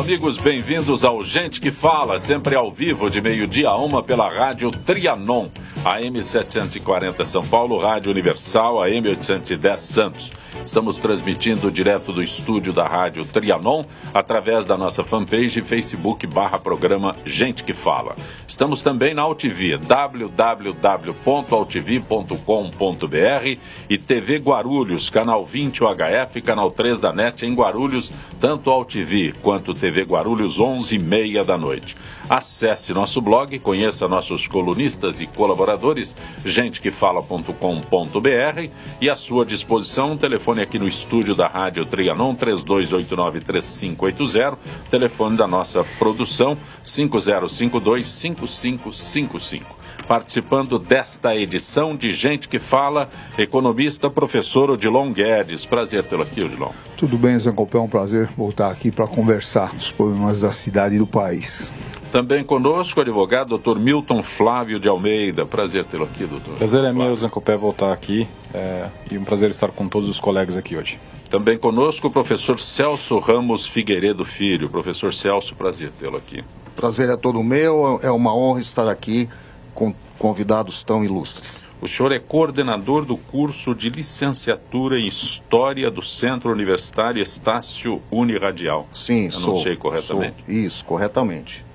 amigos, bem-vindos ao Gente que Fala, sempre ao vivo, de meio-dia a 1 pela rádio Trianon, AM 740 São Paulo, Rádio Universal, AM 810 Santos. Estamos transmitindo direto do estúdio da rádio Trianon, através da nossa fanpage Facebook/programa Gente que Fala. Estamos também na AltV, www.altv.com.br e TV Guarulhos, canal 20 UHF, canal 3 da NET em Guarulhos, tanto AltV quanto TV Guarulhos, 11h30 da noite. Acesse nosso blog, conheça nossos colunistas e colaboradores, gentequefala.com.br, e à sua disposição um telefone aqui no estúdio da Rádio Trianon, 3289-3580, telefone da nossa produção, 5052-5555. Participando desta edição de Gente que Fala, economista, professor Odilon Guedes. Prazer tê-lo aqui, Odilon. Tudo bem, Zé Copé, é um prazer voltar aqui para conversar dos problemas da cidade e do país. Também conosco o advogado Dr. Milton Flávio de Almeida. Prazer tê-lo aqui, doutor. Prazer é meu, Zé Copé, voltar aqui e um prazer estar com todos os colegas aqui hoje. Também conosco o professor Celso Ramos Figueiredo Filho. Professor Celso, prazer tê-lo aqui. Prazer é todo meu, é uma honra estar aqui com convidados tão ilustres. O senhor é coordenador do curso de licenciatura em História do Centro Universitário Estácio Uniradial. Sim, Eu não sei corretamente. Isso, corretamente.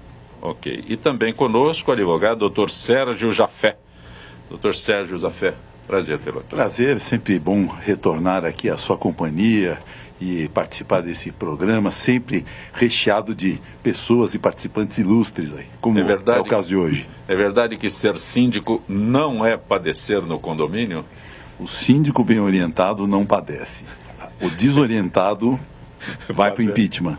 Ok. E também conosco o advogado Dr. Sérgio Jafé. Dr. Sérgio Jafé, prazer tê-lo aqui. Prazer, sempre bom retornar aqui à sua companhia e participar desse programa, sempre recheado de pessoas e participantes ilustres aí, como é o caso de hoje. É verdade que ser síndico não é padecer no condomínio? O síndico bem orientado não padece. O desorientado vai para o impeachment.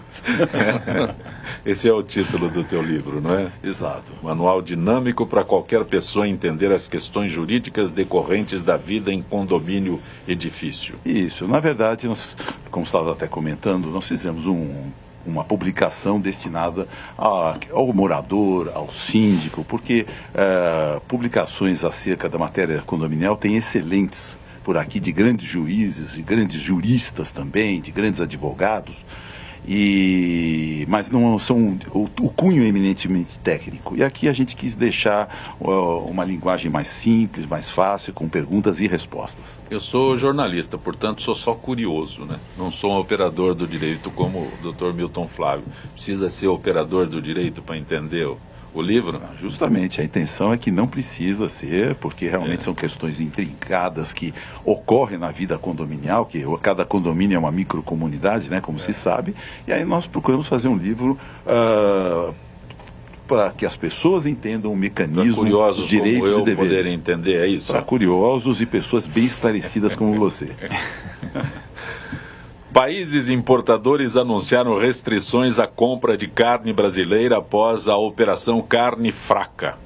Esse é o título do teu livro, não é? Exato. Manual dinâmico para qualquer pessoa entender as questões jurídicas decorrentes da vida em condomínio edifício. Isso. Na verdade, nós, como estava até comentando, nós fizemos uma publicação destinada ao morador, ao síndico, porque publicações acerca da matéria condominial têm excelentes por aqui, de grandes juízes, de grandes juristas também, de grandes advogados, mas não são o cunho eminentemente técnico. E aqui a gente quis deixar uma linguagem mais simples, mais fácil, com perguntas e respostas. Eu sou jornalista, portanto sou só curioso, né? Não sou um operador do direito como o Dr. Milton Flávio. Precisa ser operador do direito para entender o livro? Justamente, a intenção é que não precisa ser, porque realmente são questões intrincadas que ocorrem na vida condominial, que cada condomínio é uma microcomunidade, né, como se sabe, e aí nós procuramos fazer um livro para que as pessoas entendam o mecanismo, os direitos e deveres. Poderem entender, é isso? Para curiosos e pessoas bem esclarecidas como você. Países importadores anunciaram restrições à compra de carne brasileira após a Operação Carne Fraca.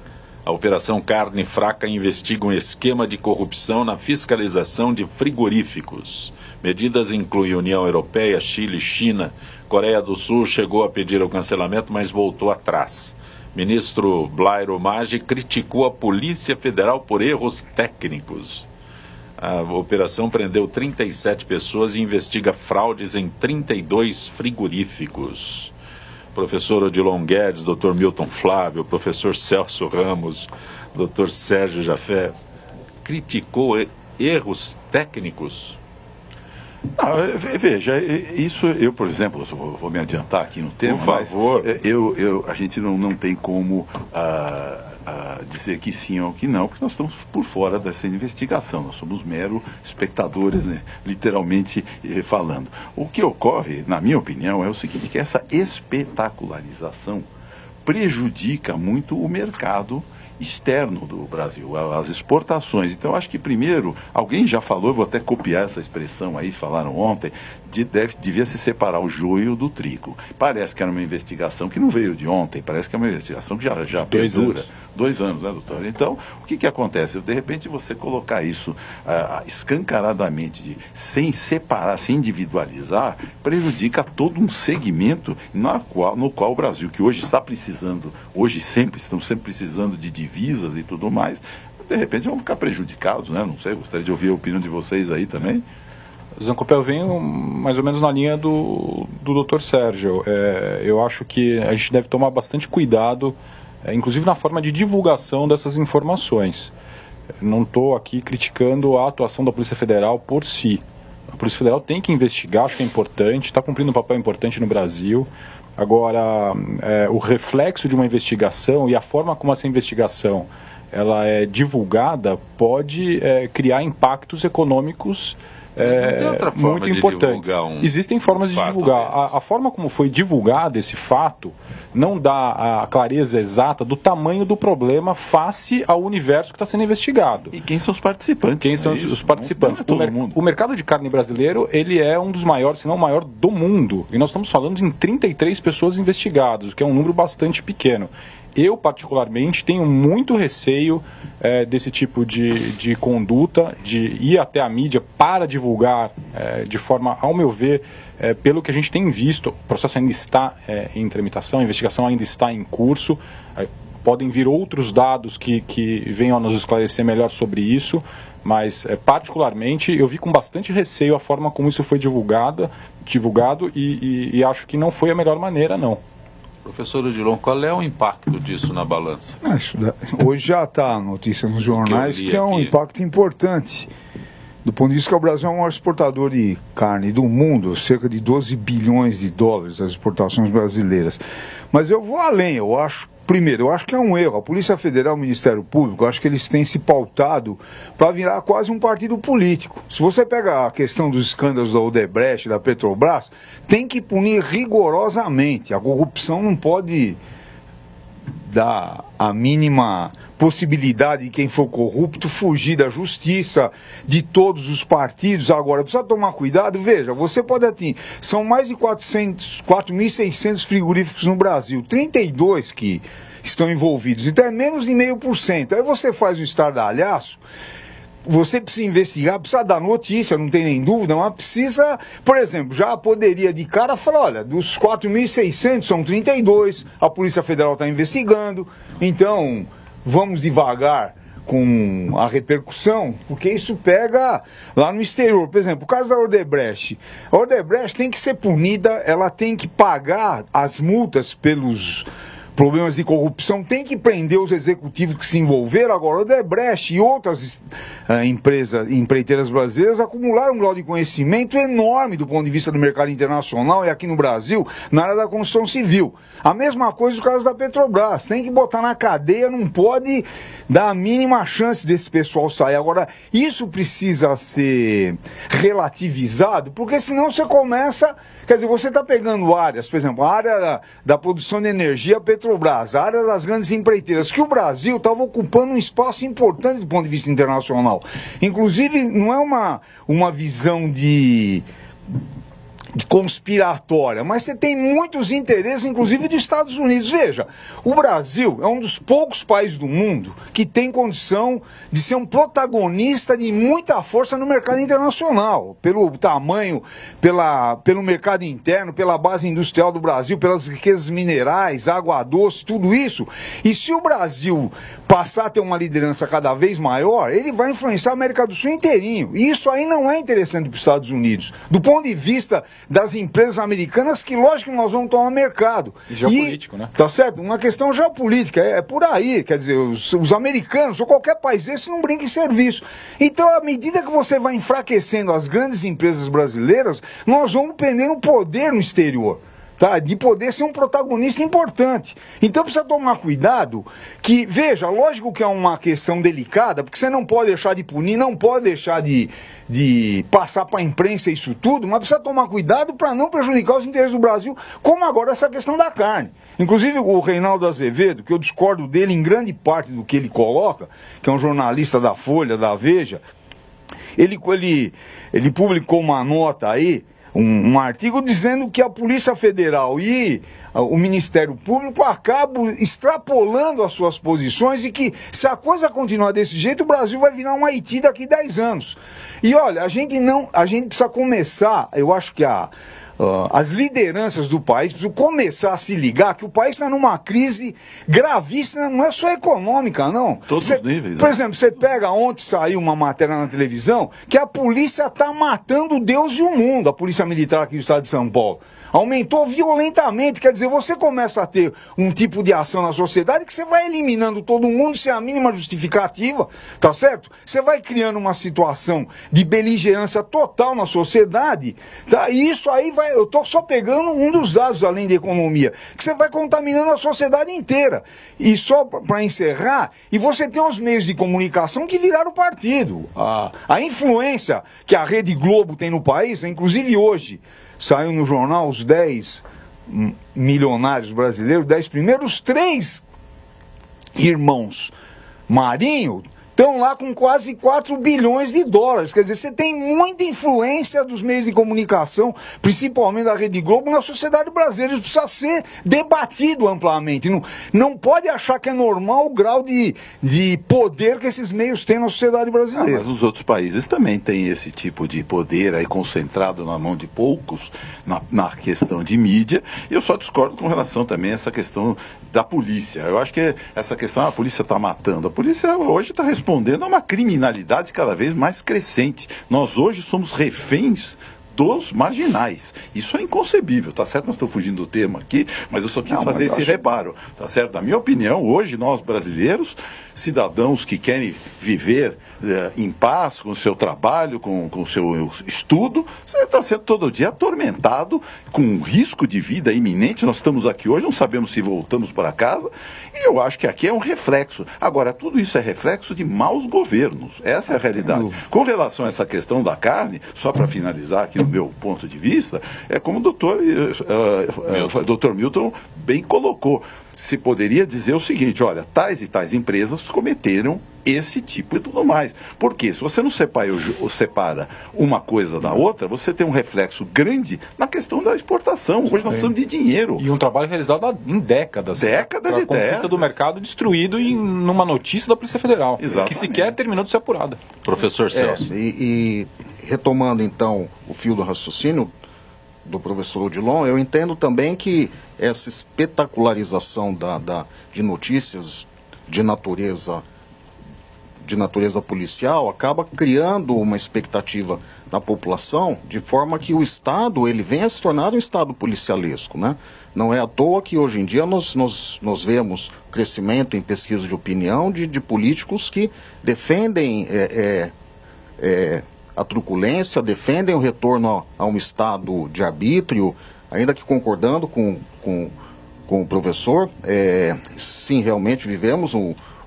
A Operação Carne Fraca investiga um esquema de corrupção na fiscalização de frigoríficos. Medidas incluem União Europeia, Chile, China. Coreia do Sul chegou a pedir o cancelamento, mas voltou atrás. Ministro Blairo Maggi criticou a Polícia Federal por erros técnicos. A operação prendeu 37 pessoas e investiga fraudes em 32 frigoríficos. Professor Odilon Guedes, Dr. Milton Flávio, professor Celso Ramos, Dr. Sérgio Jafé, criticou erros técnicos? Veja, isso eu, por exemplo, vou me adiantar aqui no tema, por favor. Mas a gente não tem como dizer que sim ou que não, porque nós estamos por fora dessa investigação, nós somos meros espectadores, né, literalmente falando. O que ocorre, na minha opinião, é o seguinte, que essa espetacularização prejudica muito o mercado externo do Brasil, as exportações. Então, eu acho que primeiro, alguém já falou, eu vou até copiar essa expressão aí, falaram ontem, devia se separar o joio do trigo. Parece que era uma investigação que não veio de ontem, parece que é uma investigação que já perdura. 2 anos, né, doutor? Então, o que acontece? De repente, você colocar isso escancaradamente, sem separar, sem individualizar, prejudica todo um segmento no qual o Brasil, que hoje está precisando, estamos sempre precisando de divisas e tudo mais, de repente vão ficar prejudicados, né? Não sei, gostaria de ouvir a opinião de vocês aí também. Zancope, eu venho mais ou menos na linha do Dr. Sérgio. Eu acho que a gente deve tomar bastante cuidado, inclusive na forma de divulgação dessas informações. Não estou aqui criticando a atuação da Polícia Federal por si. A Polícia Federal tem que investigar, acho que é importante, está cumprindo um papel importante no Brasil. Agora, o reflexo de uma investigação e a forma como essa investigação ela é divulgada pode criar impactos econômicos tem outra forma muito de importantes. Existem formas de divulgar. A forma como foi divulgado esse fato não dá a clareza exata do tamanho do problema face ao universo que está sendo investigado. E quem são os participantes? Quem são os participantes? O mercado de carne brasileiro, ele é um dos maiores, se não o maior do mundo. E nós estamos falando em 33 pessoas investigadas, o que é um número bastante pequeno. Eu, particularmente, tenho muito receio desse tipo de conduta, de ir até a mídia para divulgar de forma, ao meu ver, pelo que a gente tem visto, o processo ainda está em tramitação, a investigação ainda está em curso, podem vir outros dados que venham a nos esclarecer melhor sobre isso, mas, particularmente, eu vi com bastante receio a forma como isso foi divulgado e acho que não foi a melhor maneira, não. Professor Odilon, qual é o impacto disso na balança? Hoje já está a notícia nos jornais que é um impacto importante. Do ponto de vista que o Brasil é o maior exportador de carne do mundo, cerca de 12 bilhões de dólares as exportações brasileiras. Mas eu vou além, eu acho que é um erro. A Polícia Federal e o Ministério Público, eu acho que eles têm se pautado para virar quase um partido político. Se você pega a questão dos escândalos da Odebrecht, da Petrobras, tem que punir rigorosamente. A corrupção não pode dar a mínima possibilidade de quem for corrupto fugir da justiça, de todos os partidos. Agora, precisa tomar cuidado. Veja, você pode atingir, são mais de 4.600 frigoríficos no Brasil, 32 que estão envolvidos, então é menos de 0,5%. Aí você faz um estardalhaço, você precisa investigar, precisa dar notícia, não tem nem dúvida, mas precisa, por exemplo, já poderia de cara falar, olha, dos 4.600 são 32, a Polícia Federal está investigando, então vamos devagar com a repercussão, porque isso pega lá no exterior. Por exemplo, o caso da Odebrecht. A Odebrecht tem que ser punida, ela tem que pagar as multas pelos problemas de corrupção, tem que prender os executivos que se envolveram. Agora, o Odebrecht e outras empreiteiras brasileiras acumularam um grau de conhecimento enorme do ponto de vista do mercado internacional e aqui no Brasil, na área da construção civil. A mesma coisa no caso da Petrobras, tem que botar na cadeia, não pode dar a mínima chance desse pessoal sair. Agora, isso precisa ser relativizado, porque senão você começa, quer dizer, você está pegando áreas, por exemplo, a área da produção de energia, a Petrobras, a área das grandes empreiteiras, que o Brasil estava ocupando um espaço importante do ponto de vista internacional. Inclusive, não é uma visão de conspiratória, mas você tem muitos interesses, inclusive dos Estados Unidos. Veja, o Brasil é um dos poucos países do mundo que tem condição de ser um protagonista de muita força no mercado internacional, pelo tamanho, pelo mercado interno, pela base industrial do Brasil, pelas riquezas minerais, água doce, tudo isso. E se o Brasil passar a ter uma liderança cada vez maior, ele vai influenciar a América do Sul inteirinho. E isso aí não é interessante para os Estados Unidos. Do ponto de vista das empresas americanas, que lógico que nós vamos tomar mercado. E geopolítico, né? Tá certo? Uma questão geopolítica, é por aí, quer dizer, os americanos, ou qualquer país desse, não brinca em serviço. Então, à medida que você vai enfraquecendo as grandes empresas brasileiras, nós vamos perdendo poder no exterior. Tá, de poder ser um protagonista importante. Então precisa tomar cuidado que, veja, lógico que é uma questão delicada, porque você não pode deixar de punir, não pode deixar de passar para a imprensa isso tudo, mas precisa tomar cuidado para não prejudicar os interesses do Brasil, como agora essa questão da carne. Inclusive o Reinaldo Azevedo, que eu discordo dele em grande parte do que ele coloca, que é um jornalista da Folha, da Veja, ele publicou uma nota aí, um artigo dizendo que a Polícia Federal e o Ministério Público acabam extrapolando as suas posições e que, se a coisa continuar desse jeito, o Brasil vai virar um Haiti daqui a 10 anos. E olha, a gente precisa começar, eu acho que a as lideranças do país precisam começar a se ligar que o país está numa crise gravíssima, não é só econômica, não. Todos os níveis. Por exemplo, você pega, ontem saiu uma matéria na televisão, que a polícia está matando Deus e o mundo, a polícia militar aqui do estado de São Paulo. Aumentou violentamente, quer dizer, você começa a ter um tipo de ação na sociedade que você vai eliminando todo mundo sem a mínima justificativa, tá certo? Você vai criando uma situação de beligerância total na sociedade, tá? E isso aí vai, eu estou só pegando um dos dados além da economia, que você vai contaminando a sociedade inteira. E só para encerrar, e você tem os meios de comunicação que viraram partido. A influência que a Rede Globo tem no país, inclusive hoje, saiu no jornal os 10 milionários brasileiros, 10 primeiros, 3 irmãos Marinho estão lá com quase 4 bilhões de dólares. Quer dizer, você tem muita influência dos meios de comunicação, principalmente da Rede Globo, na sociedade brasileira. Isso precisa ser debatido amplamente. Não pode achar que é normal o grau de poder que esses meios têm na sociedade brasileira. Mas nos outros países também tem esse tipo de poder aí concentrado na mão de poucos, na questão de mídia. E eu só discordo com relação também a essa questão da polícia. Eu acho que essa questão, a polícia está matando. A polícia hoje está respondendo a uma criminalidade cada vez mais crescente. Nós hoje somos reféns dos marginais. Isso é inconcebível, tá certo? Nós estamos fugindo do tema aqui, mas eu só quis fazer esse reparo, tá certo? Na minha opinião, hoje nós brasileiros, cidadãos que querem viver em paz com o seu trabalho, com o seu estudo, você está sendo todo dia atormentado com um risco de vida iminente. Nós estamos aqui hoje, não sabemos se voltamos para casa, e eu acho que aqui é um reflexo. Agora, tudo isso é reflexo de maus governos. Essa é a realidade. Com relação a essa questão da carne, só para finalizar aqui no meu ponto de vista, é como o doutor Milton bem colocou. Se poderia dizer o seguinte: olha, tais e tais empresas cometeram esse tipo e tudo mais. Porque se você não separa uma coisa da outra, você tem um reflexo grande na questão da exportação. Hoje nós precisamos de dinheiro. E um trabalho realizado em décadas. Décadas e décadas. A conquista do mercado destruído numa notícia da Polícia Federal. Exatamente. Que sequer terminou de ser apurada. Professor Celso. E retomando então o fio do raciocínio do professor Odilon, eu entendo também que essa espetacularização de notícias de natureza policial acaba criando uma expectativa na população, de forma que o Estado ele venha a se tornar um Estado policialesco, né? Não é à toa que hoje em dia nós vemos crescimento em pesquisa de opinião de políticos que defendem a truculência, defendem o retorno a um estado de arbítrio, ainda que concordando com o professor. Sim, realmente vivemos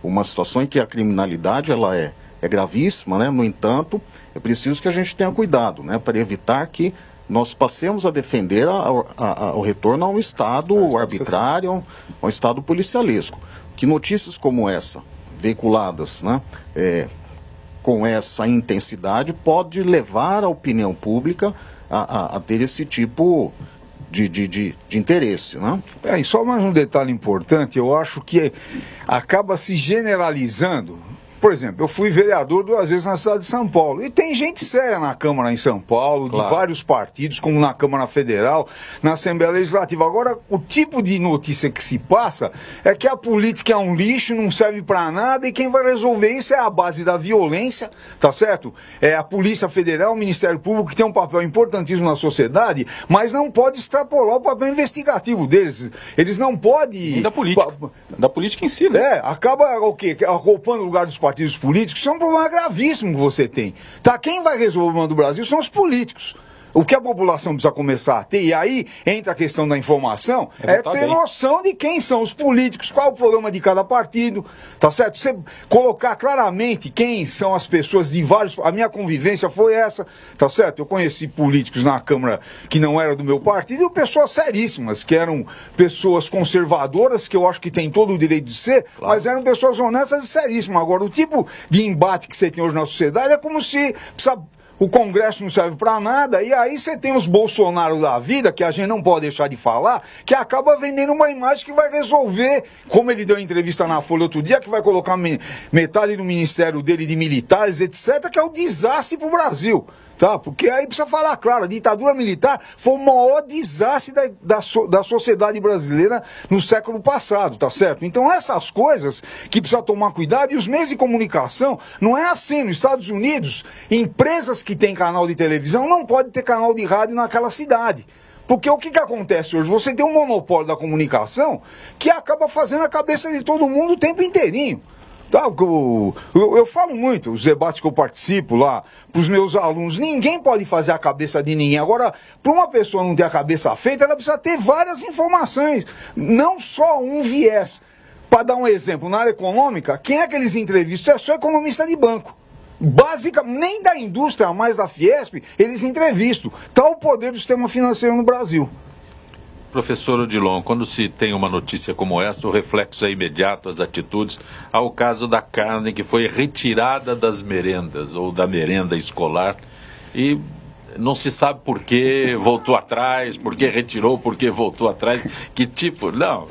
uma situação em que a criminalidade ela é gravíssima, né? No entanto, é preciso que a gente tenha cuidado, né? Para evitar que nós passemos a defender o retorno a um estado arbitrário, a um estado policialesco. Que notícias como essa, veiculadas, né? Com essa intensidade, pode levar a opinião pública a ter esse tipo de interesse, né? E só mais um detalhe importante, eu acho que acaba se generalizando. Por exemplo, eu fui vereador 2 vezes na cidade de São Paulo. E tem gente séria na Câmara em São Paulo, claro, de vários partidos, como na Câmara Federal, na Assembleia Legislativa. Agora, o tipo de notícia que se passa é que a política é um lixo, não serve para nada, e quem vai resolver isso é a base da violência, tá certo? É a Polícia Federal, o Ministério Público, que tem um papel importantíssimo na sociedade, mas não pode extrapolar o papel investigativo deles. Eles não podem... E da política. Da política em si, né? Acaba o quê? Ocupando o lugar dos partidos políticos. Isso é um problema gravíssimo que você tem. Tá? Quem vai resolver o problema do Brasil são os políticos. O que a população precisa começar a ter, e aí entra a questão da informação, é ter noção de quem são os políticos, qual é o problema de cada partido, tá certo? Você colocar claramente quem são as pessoas de vários... A minha convivência foi essa, tá certo? Eu conheci políticos na Câmara que não eram do meu partido, e pessoas seríssimas, que eram pessoas conservadoras, que eu acho que tem todo o direito de ser, claro, mas eram pessoas honestas e seríssimas. Agora, o tipo de embate que você tem hoje na sociedade é como se o Congresso não serve para nada, e aí você tem os Bolsonaro da vida, que a gente não pode deixar de falar, que acaba vendendo uma imagem que vai resolver, como ele deu entrevista na Folha outro dia, que vai colocar metade do ministério dele de militares, etc., que é um desastre para o Brasil. Tá? Porque aí precisa falar claro, a ditadura militar foi o maior desastre da sociedade brasileira no século passado, tá certo? Então essas coisas que precisa tomar cuidado, e os meios de comunicação, não é assim, nos Estados Unidos, empresas que têm canal de televisão não podem ter canal de rádio naquela cidade. Porque o que acontece hoje? Você tem um monopólio da comunicação que acaba fazendo a cabeça de todo mundo o tempo inteirinho. Tá, eu falo muito, os debates que eu participo lá, para os meus alunos, ninguém pode fazer a cabeça de ninguém. Agora, para uma pessoa não ter a cabeça feita, ela precisa ter várias informações, não só um viés. Para dar um exemplo, na área econômica, quem é que eles entrevistam? É só economista de banco. Basicamente, nem da indústria, mais da Fiesp, eles entrevistam. Tal o poder do sistema financeiro no Brasil. Professor Odilon, quando se tem uma notícia como esta, o reflexo é imediato, as atitudes, ao caso da carne que foi retirada das merendas, ou da merenda escolar, e não se sabe por que voltou atrás, por que retirou, por que voltou atrás, que tipo, não.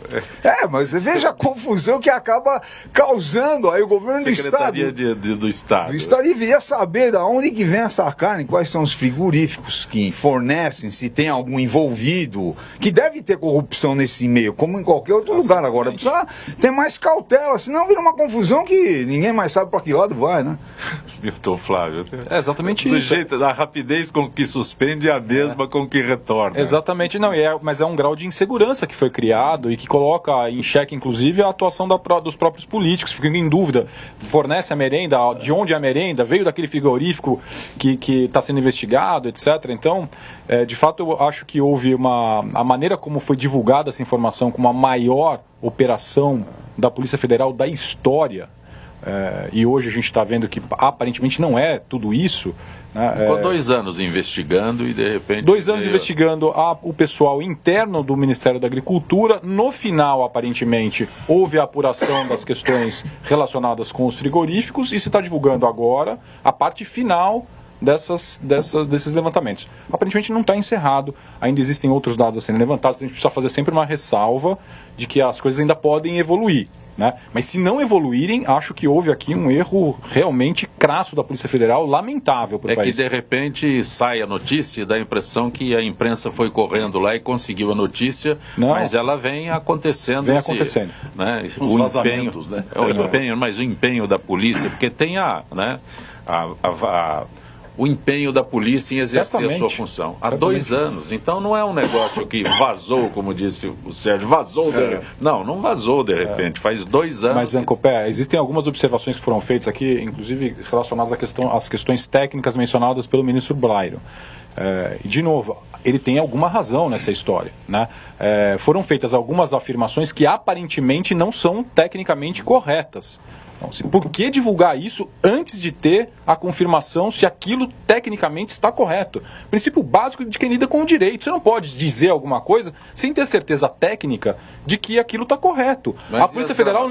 Mas você veja a confusão que acaba causando aí o governo do Estado. Do Estado. O Estado deveria saber de onde que vem essa carne, quais são os frigoríficos que fornecem, se tem algum envolvido, que deve ter corrupção nesse meio, como em qualquer outro lugar agora. Precisa ter mais cautela, senão vira uma confusão que ninguém mais sabe para que lado vai, né? Milton Flávio. É exatamente do isso. Jeito, da rapidez com que suspende é a mesma com que retorna. Exatamente, não, mas é um grau de insegurança que foi criado e que coloca em xeque, inclusive, a atuação dos próprios políticos, ficam em dúvida, fornece a merenda, de onde é a merenda, veio daquele frigorífico que está sendo investigado, etc. Então, de fato, eu acho que houve a maneira como foi divulgada essa informação como a maior operação da Polícia Federal da história. E hoje a gente está vendo que aparentemente não é tudo isso. Né? Ficou 2 anos investigando e de repente... 2 anos investigando o pessoal interno do Ministério da Agricultura. No final, aparentemente, houve a apuração das questões relacionadas com os frigoríficos e se está divulgando agora a parte final desses levantamentos. Aparentemente não está encerrado, ainda existem outros dados a serem levantados, a gente precisa fazer sempre uma ressalva de que as coisas ainda podem evoluir, né? Mas se não evoluírem, acho que houve aqui um erro realmente crasso da Polícia Federal, lamentável para o país. Que de repente sai a notícia e dá a impressão que a imprensa foi correndo lá e conseguiu a notícia, mas ela vem acontecendo. Vem acontecendo. Né, o empenho, né? Mas o empenho da polícia, porque tem o empenho da polícia em exercer a sua função. Há 2 anos. Então não é um negócio que vazou, como disse o Sérgio, vazou de repente. Não vazou de repente, faz 2 anos. Mas, Zancopé, existem algumas observações que foram feitas aqui, inclusive relacionadas às questões técnicas mencionadas pelo ministro Blairo. De novo, ele tem alguma razão nessa história, né? Foram feitas algumas afirmações que aparentemente não são tecnicamente corretas. Então, por que divulgar isso antes de ter a confirmação se aquilo tecnicamente está correto? Princípio básico de quem lida com o direito. Você não pode dizer alguma coisa sem ter certeza técnica de que aquilo está correto. Mas a Polícia Federal,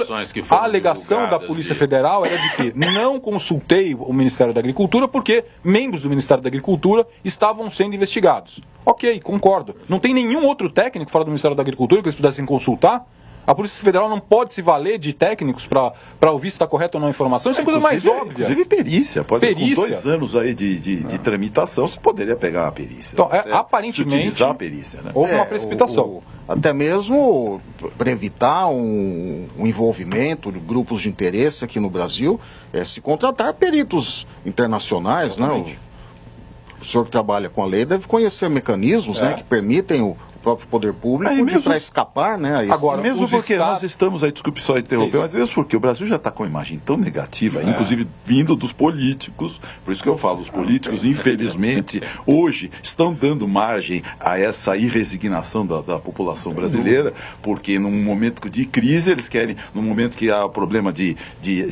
a alegação da Polícia Federal era de que não consultei o Ministério da Agricultura porque membros do Ministério da Agricultura estavam sendo investigados. Ok, concordo. Não tem nenhum outro técnico fora do Ministério da Agricultura que eles pudessem consultar? A Polícia Federal não pode se valer de técnicos para ouvir se está correto ou não a informação? Isso é coisa mais óbvia. Inclusive perícia. Com 2 anos aí de tramitação, você poderia pegar a perícia. Então, aparentemente, utilizar a perícia, né? Houve uma precipitação. Até mesmo para evitar um envolvimento de grupos de interesse aqui no Brasil, se contratar peritos internacionais, né? O senhor que trabalha com a lei deve conhecer mecanismos, né, que permitem o próprio poder público para escapar, né? Agora, mesmo porque nós estamos aí, desculpe só interromper, mas mesmo porque o Brasil já está com uma imagem tão negativa, inclusive vindo dos políticos, por isso que eu falo, os políticos, infelizmente, hoje estão dando margem a essa irresignação da população brasileira, porque num momento de crise, eles querem, num momento que há o problema de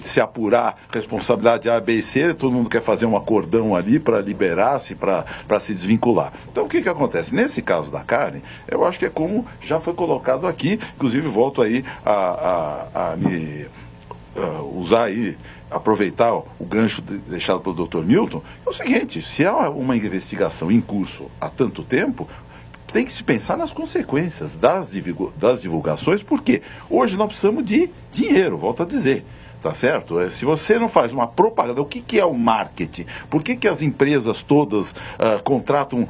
se apurar responsabilidade A, B e C, todo mundo quer fazer um acordão ali para liberar-se, para se desvincular. Então, o que acontece? Nesse caso da carne, eu acho que é como já foi colocado aqui, inclusive volto aí a me usar aí aproveitar o gancho deixado pelo Dr. Milton, é o seguinte: se há uma investigação em curso há tanto tempo, tem que se pensar nas consequências das divulgações, porque hoje nós precisamos de dinheiro, volto a dizer. Tá certo? Se você não faz uma propaganda, o que é o marketing? Por que as empresas todas contratam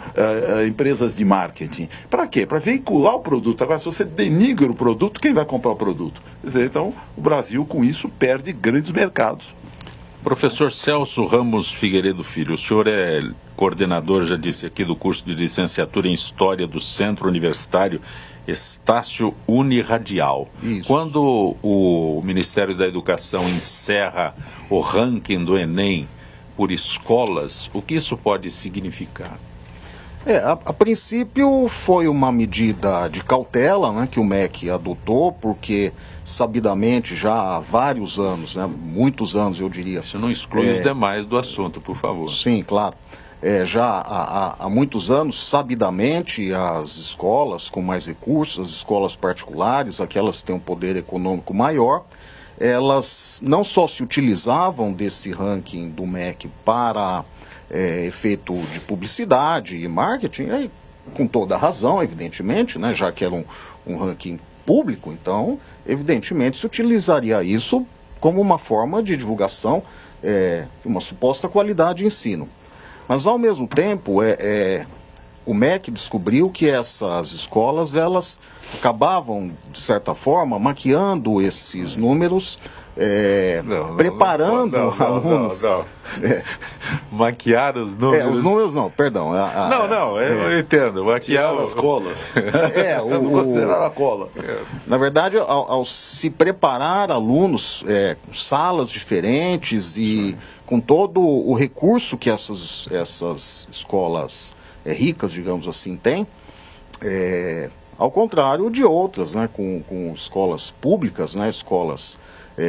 empresas de marketing? Para quê? Para veicular o produto. Agora, se você denigra o produto, quem vai comprar o produto? Quer dizer, então, o Brasil, com isso, perde grandes mercados. Professor Celso Ramos Figueiredo Filho, o senhor é coordenador, já disse aqui, do curso de licenciatura em História do Centro Universitário Estácio Uniradial. Isso. Quando o Ministério da Educação encerra o ranking do Enem por escolas, o que isso pode significar? A princípio foi uma medida de cautela, né, que o MEC adotou, porque sabidamente já há vários anos, né, muitos anos eu diria. Isso não exclui os demais do assunto, por favor. Sim, claro. Já há muitos anos, sabidamente, as escolas com mais recursos, as escolas particulares, aquelas que têm um poder econômico maior, elas não só se utilizavam desse ranking do MEC para efeito de publicidade e marketing, aí, com toda a razão, evidentemente, né, já que era um ranking público, então, evidentemente, se utilizaria isso como uma forma de divulgação de uma suposta qualidade de ensino. Mas, ao mesmo tempo, o MEC descobriu que essas escolas, elas acabavam, de certa forma, maquiando esses números, preparando alunos. Maquiar os números? Os números não, perdão. Eu entendo. Maquiar as colas. Não considerar a cola. Na verdade, ao se preparar alunos com salas diferentes e com todo o recurso que essas escolas ricas, digamos assim, têm, ao contrário de outras, né, com escolas públicas, né, escolas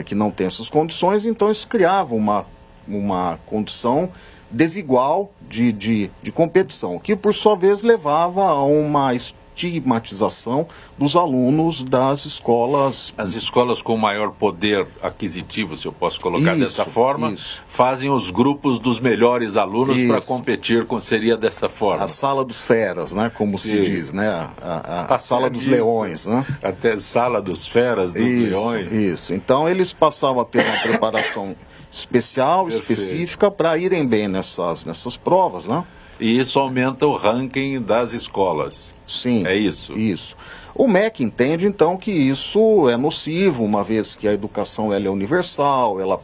que não têm essas condições, então isso criava uma condição desigual de competição, que por sua vez levava a uma estigmatização dos alunos das escolas. As escolas com maior poder aquisitivo, se eu posso colocar dessa forma, fazem os grupos dos melhores alunos para competir, seria dessa forma. A sala dos feras, né, como se diz, né, a sala dos leões, né? Até sala dos feras, dos leões. Isso, então eles passavam a ter uma preparação especial, específica, para irem bem nessas provas, né? E isso aumenta o ranking das escolas. Sim. É isso? Isso. O MEC entende, então, que isso é nocivo, uma vez que a educação ela é universal, ela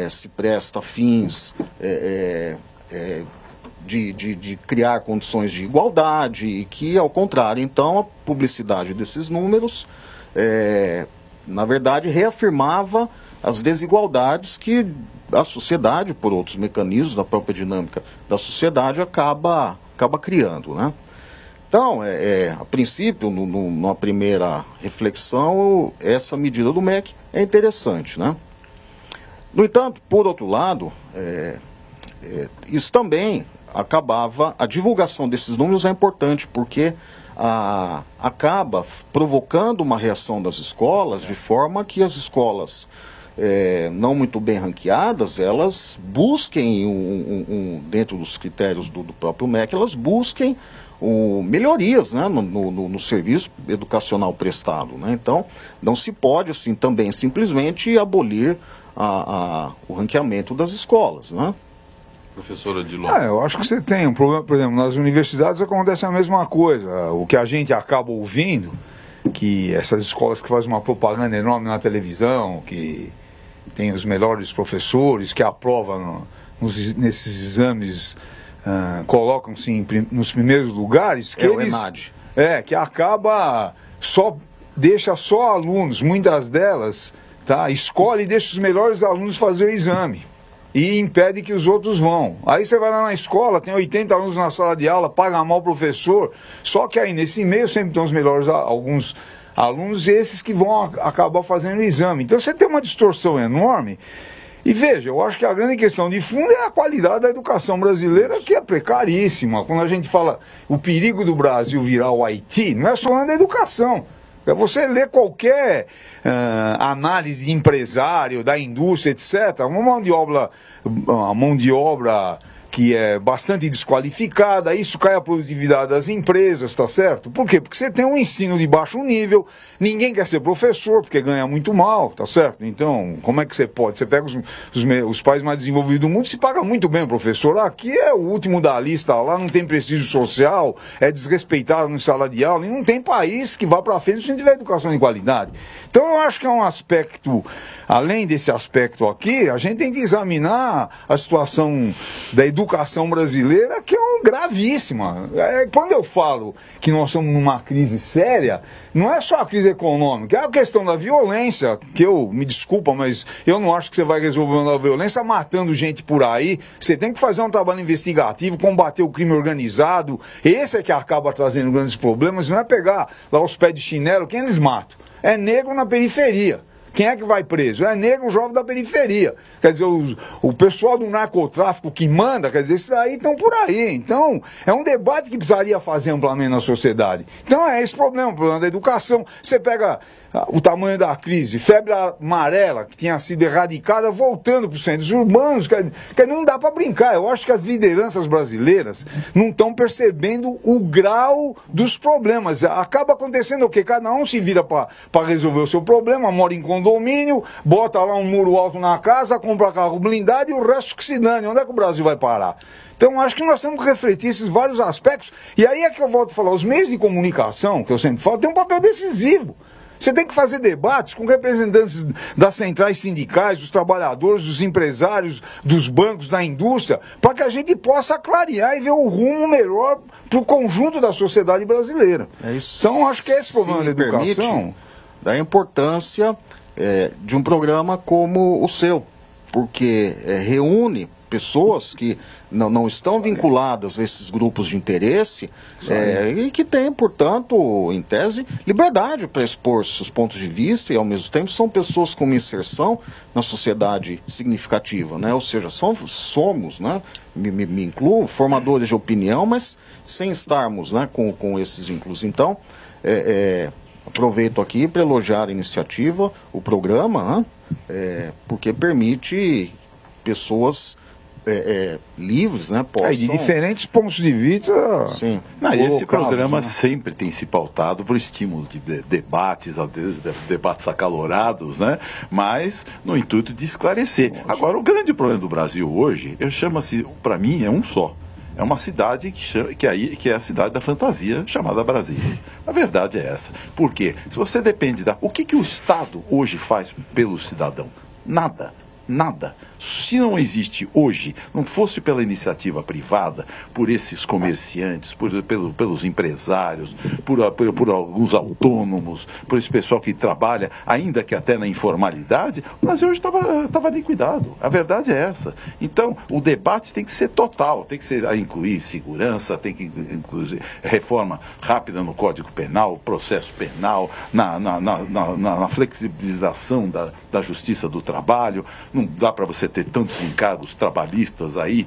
se presta a fins de criar condições de igualdade, e que, ao contrário, então, a publicidade desses números, na verdade, reafirmava as desigualdades que a sociedade, por outros mecanismos da própria dinâmica da sociedade, acaba criando, né? Então, a princípio, numa primeira reflexão, essa medida do MEC é interessante, né? No entanto, por outro lado, isso também a divulgação desses números é importante, porque acaba provocando uma reação das escolas, de forma que as escolas não muito bem ranqueadas, elas busquem, dentro dos critérios do próprio MEC, elas busquem melhorias, né, no serviço educacional prestado, né? Então, não se pode assim também simplesmente abolir o ranqueamento das escolas, né? Professora Odilon. Eu acho que você tem um problema, por exemplo, nas universidades acontece a mesma coisa. O que a gente acaba ouvindo, que essas escolas que fazem uma propaganda enorme na televisão, que tem os melhores professores, que aprovam nesses exames, colocam-se nos primeiros lugares, que o EMAD. Que acaba deixa só alunos, muitas delas, escolhe e deixa os melhores alunos fazer o exame e impede que os outros vão. Aí você vai lá na escola, tem 80 alunos na sala de aula, paga mal o professor, só que aí nesse meio sempre estão os melhores alguns alunos, e esses que vão acabar fazendo o exame. Então você tem uma distorção enorme. E veja, eu acho que a grande questão de fundo é a qualidade da educação brasileira, que é precaríssima. Quando a gente fala o perigo do Brasil virar o Haiti, não é só na educação. Você lê qualquer análise de empresário, da indústria, etc., uma mão de obra que é bastante desqualificada, isso cai a produtividade das empresas, tá certo? Por quê? Porque você tem um ensino de baixo nível, ninguém quer ser professor, porque ganha muito mal, tá certo? Então, como é que você pode? Você pega os países mais desenvolvidos do mundo, se paga muito bem o professor. Aqui é o último da lista, lá não tem prestígio social, é desrespeitado no sala de aula, e não tem país que vá para frente se não tiver educação de qualidade. Então, eu acho que é um aspecto, além desse aspecto aqui, a gente tem que examinar a situação da educação brasileira, que é gravíssima. Quando eu falo que nós estamos numa crise séria, não é só a crise econômica, é a questão da violência, que me desculpa, mas eu não acho que você vai resolver a violência matando gente por aí. Você tem que fazer um trabalho investigativo, combater o crime organizado, esse é que acaba trazendo grandes problemas, não é pegar lá os pés de chinelo, quem eles matam? É negro na periferia. Quem é que vai preso? É negro, jovem da periferia. Quer dizer, o pessoal do narcotráfico que manda, quer dizer, esses aí estão por aí. Então, é um debate que precisaria fazer amplamente na sociedade. Então, é esse problema, o problema da educação. Você pega o tamanho da crise, febre amarela, que tinha sido erradicada, voltando para os centros urbanos, que não dá para brincar. Eu acho que as lideranças brasileiras não estão percebendo o grau dos problemas. Acaba acontecendo o quê? Cada um se vira para resolver o seu problema, mora em condomínio, bota lá um muro alto na casa, compra carro blindado e o resto que se dane. Onde é que o Brasil vai parar? Então, acho que nós temos que refletir esses vários aspectos. E aí é que eu volto a falar, os meios de comunicação, que eu sempre falo, têm um papel decisivo. Você tem que fazer debates com representantes das centrais sindicais, dos trabalhadores, dos empresários, dos bancos, da indústria, para que a gente possa clarear e ver o rumo melhor para o conjunto da sociedade brasileira. Então, acho que esse problema da educação... da importância de um programa como o seu, porque reúne pessoas que não estão vinculadas a esses grupos de interesse e que têm, portanto, em tese, liberdade para expor seus pontos de vista e, ao mesmo tempo, são pessoas com uma inserção na sociedade significativa, né? Ou seja, somos, né? Me incluo, formadores de opinião, mas sem estarmos, né, com esses vínculos. Então, aproveito aqui para elogiar a iniciativa, o programa, porque permite pessoas livres, né, possam... de diferentes pontos de vista... Sim. Esse programa sempre tem se pautado por estímulo de debates, às vezes debates acalorados, né, mas no intuito de esclarecer. Agora, o grande problema do Brasil hoje, para mim, é um só. É uma cidade que é a cidade da fantasia, chamada Brasília. A verdade é essa. Por quê? Se você depende o que o Estado hoje faz pelo cidadão? Nada. Nada. Se não existe hoje, não fosse pela iniciativa privada, por esses comerciantes, pelos empresários, por alguns autônomos, por esse pessoal que trabalha, ainda que até na informalidade, o Brasil hoje estava liquidado. A verdade é essa. Então, o debate tem que ser total, tem que incluir segurança, tem que incluir reforma rápida no Código Penal, processo penal, na flexibilização da justiça do trabalho. Não dá para você ter tantos encargos trabalhistas aí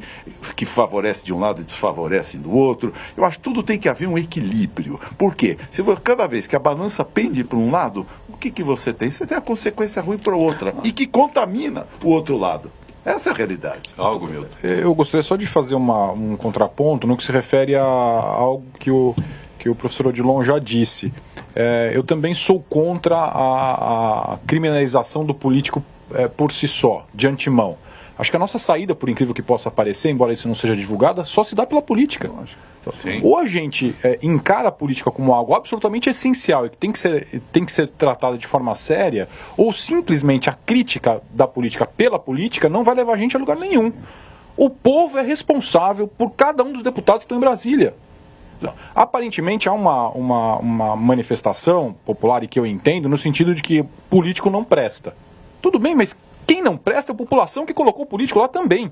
que favorecem de um lado e desfavorecem do outro. Eu acho que tudo tem que haver um equilíbrio. Por quê? Cada vez que a balança pende para um lado, o que você tem? Você tem a consequência ruim para outra e que contamina o outro lado. Essa é a realidade. Milton. Eu gostaria só de fazer um contraponto no que se refere a algo que o professor Odilon já disse. Eu também sou contra a criminalização do político por si só, de antemão. Acho que a nossa saída, por incrível que possa parecer, embora isso não seja divulgada, só se dá pela política. Então, ou a gente encara a política como algo absolutamente essencial e que tem que ser tratada de forma séria, ou simplesmente a crítica da política pela política não vai levar a gente a lugar nenhum. O povo é responsável por cada um dos deputados que estão em Brasília. Aparentemente há uma manifestação popular, e que eu entendo, no sentido de que político não presta. Tudo bem, mas quem não presta é a população que colocou o político lá também.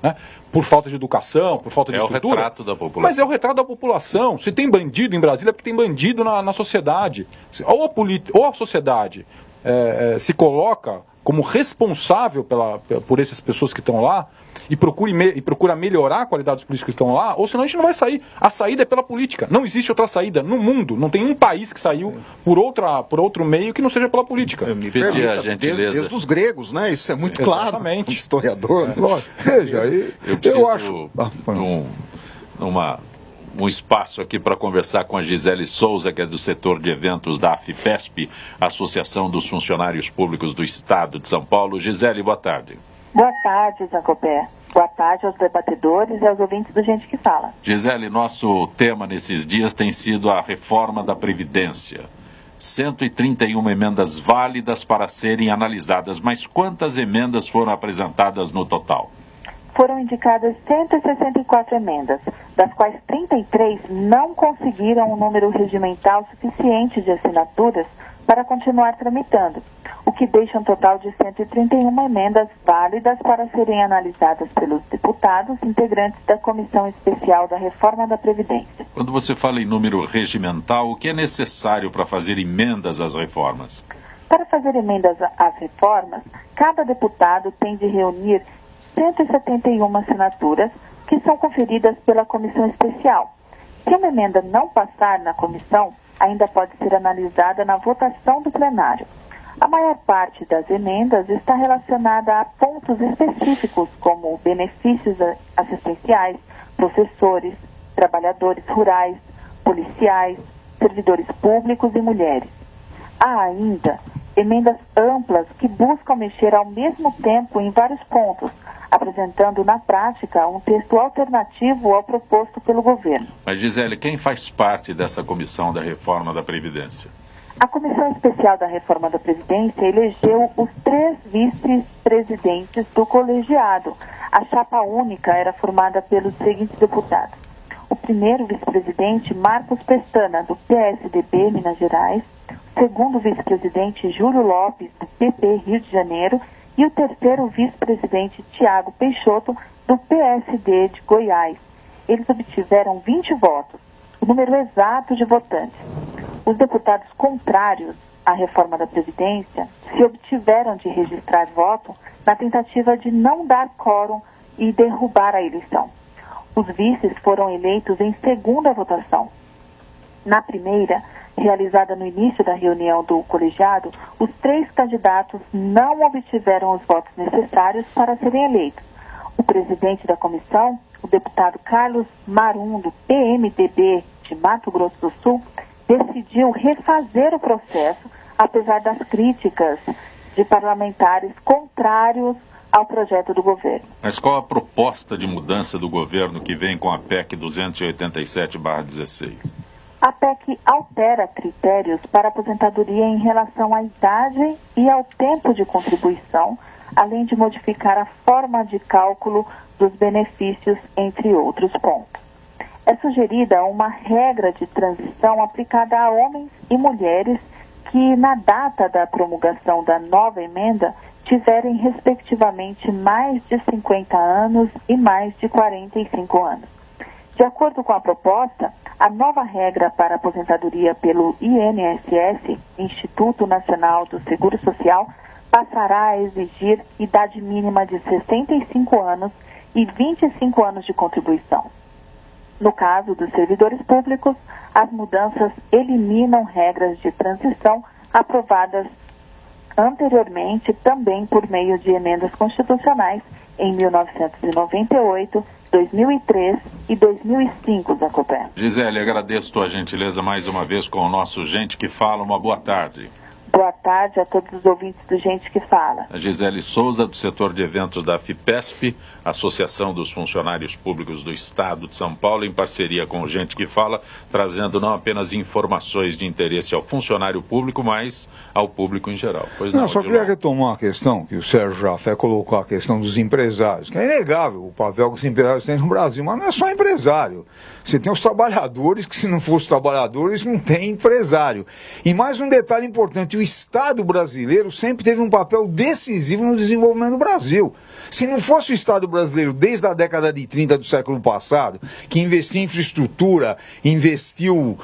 Né? Por falta de educação, por falta de estrutura. É o retrato da população. Mas é o retrato da população. Se tem bandido em Brasília, é porque tem bandido na sociedade. Ou a sociedade se coloca como responsável por essas pessoas que estão lá e procura melhorar a qualidade dos políticos que estão lá, ou senão a gente não vai sair. A saída é pela política. Não existe outra saída no mundo. Não tem um país que saiu por outro meio que não seja pela política. Desde os gregos, né? Isso é muito claro. Como historiador. Veja, eu acho um espaço aqui para conversar com a Gisele Souza, que é do setor de eventos da AFIPESP, Associação dos Funcionários Públicos do Estado de São Paulo. Gisele, boa tarde. Boa tarde, Zacopé. Boa tarde aos debatedores e aos ouvintes do Gente que Fala. Gisele, nosso tema nesses dias tem sido a reforma da Previdência. 131 emendas válidas para serem analisadas, mas quantas emendas foram apresentadas no total? Foram indicadas 164 emendas, das quais 33 não conseguiram um número regimental suficiente de assinaturas para continuar tramitando, o que deixa um total de 131 emendas válidas para serem analisadas pelos deputados integrantes da Comissão Especial da Reforma da Previdência. Quando você fala em número regimental, o que é necessário para fazer emendas às reformas? Para fazer emendas às reformas, cada deputado tem de reunir 171 assinaturas que são conferidas pela Comissão Especial. Se uma emenda não passar na comissão, ainda pode ser analisada na votação do plenário. A maior parte das emendas está relacionada a pontos específicos, como benefícios assistenciais, professores, trabalhadores rurais, policiais, servidores públicos e mulheres. Há ainda emendas amplas que buscam mexer ao mesmo tempo em vários pontos, apresentando na prática um texto alternativo ao proposto pelo governo. Mas, Gisele, quem faz parte dessa comissão da reforma da Previdência? A Comissão Especial da Reforma da Previdência elegeu os 3 vice-presidentes do colegiado. A chapa única era formada pelos seguintes deputados: o primeiro vice-presidente, Marcos Pestana, do PSDB, Minas Gerais; o segundo vice-presidente, Júlio Lopes, do PP, Rio de Janeiro; e o terceiro vice-presidente, Tiago Peixoto, do PSD de Goiás. Eles obtiveram 20 votos, o número exato de votantes. Os deputados contrários à reforma da Previdência se obtiveram de registrar voto na tentativa de não dar quórum e derrubar a eleição. Os vices foram eleitos em segunda votação. Na primeira, realizada no início da reunião do colegiado, os 3 candidatos não obtiveram os votos necessários para serem eleitos. O presidente da comissão, o deputado Carlos Marum, do PMDB de Mato Grosso do Sul, decidiu refazer o processo, apesar das críticas de parlamentares contrários ao projeto do governo. Mas qual a proposta de mudança do governo que vem com a PEC 287/16? A PEC altera critérios para aposentadoria em relação à idade e ao tempo de contribuição, além de modificar a forma de cálculo dos benefícios, entre outros pontos. É sugerida uma regra de transição aplicada a homens e mulheres que, na data da promulgação da nova emenda, tiverem respectivamente mais de 50 anos e mais de 45 anos. De acordo com a proposta, a nova regra para aposentadoria pelo INSS, Instituto Nacional do Seguro Social, passará a exigir idade mínima de 65 anos e 25 anos de contribuição. No caso dos servidores públicos, as mudanças eliminam regras de transição aprovadas anteriormente também por meio de emendas constitucionais em 1998, 2003 e 2005, Zacopé. Gisele, agradeço tua gentileza mais uma vez com o nosso Gente que Fala. Uma boa tarde. Boa tarde a todos os ouvintes do Gente que Fala. A Gisele Souza, do setor de eventos da AFIPESP, Associação dos Funcionários Públicos do Estado de São Paulo, em parceria com o Gente que Fala, trazendo não apenas informações de interesse ao funcionário público, mas ao público em geral. Pois não, só queria retomar a questão que o Sérgio Jafé colocou, a questão dos empresários, que é inegável o papel que os empresários têm no Brasil, mas não é só empresário. Você tem os trabalhadores, que se não fossem trabalhadores, não tem empresário. E mais um detalhe importante, o Estado brasileiro sempre teve um papel decisivo no desenvolvimento do Brasil. Se não fosse o Estado brasileiro, desde a década de 30 do século passado, que investiu em infraestrutura, investiu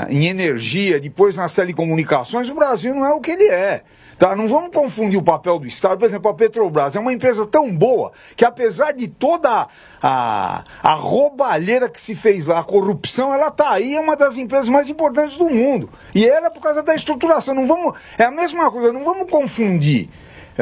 em energia, depois nas telecomunicações, o Brasil não é o que ele é. Tá? Não vamos confundir o papel do Estado. Por exemplo, a Petrobras é uma empresa tão boa que, apesar de toda a roubalheira que se fez lá, a corrupção, ela está aí, é uma das empresas mais importantes do mundo. E ela é por causa da estruturação. É a mesma coisa, não vamos confundir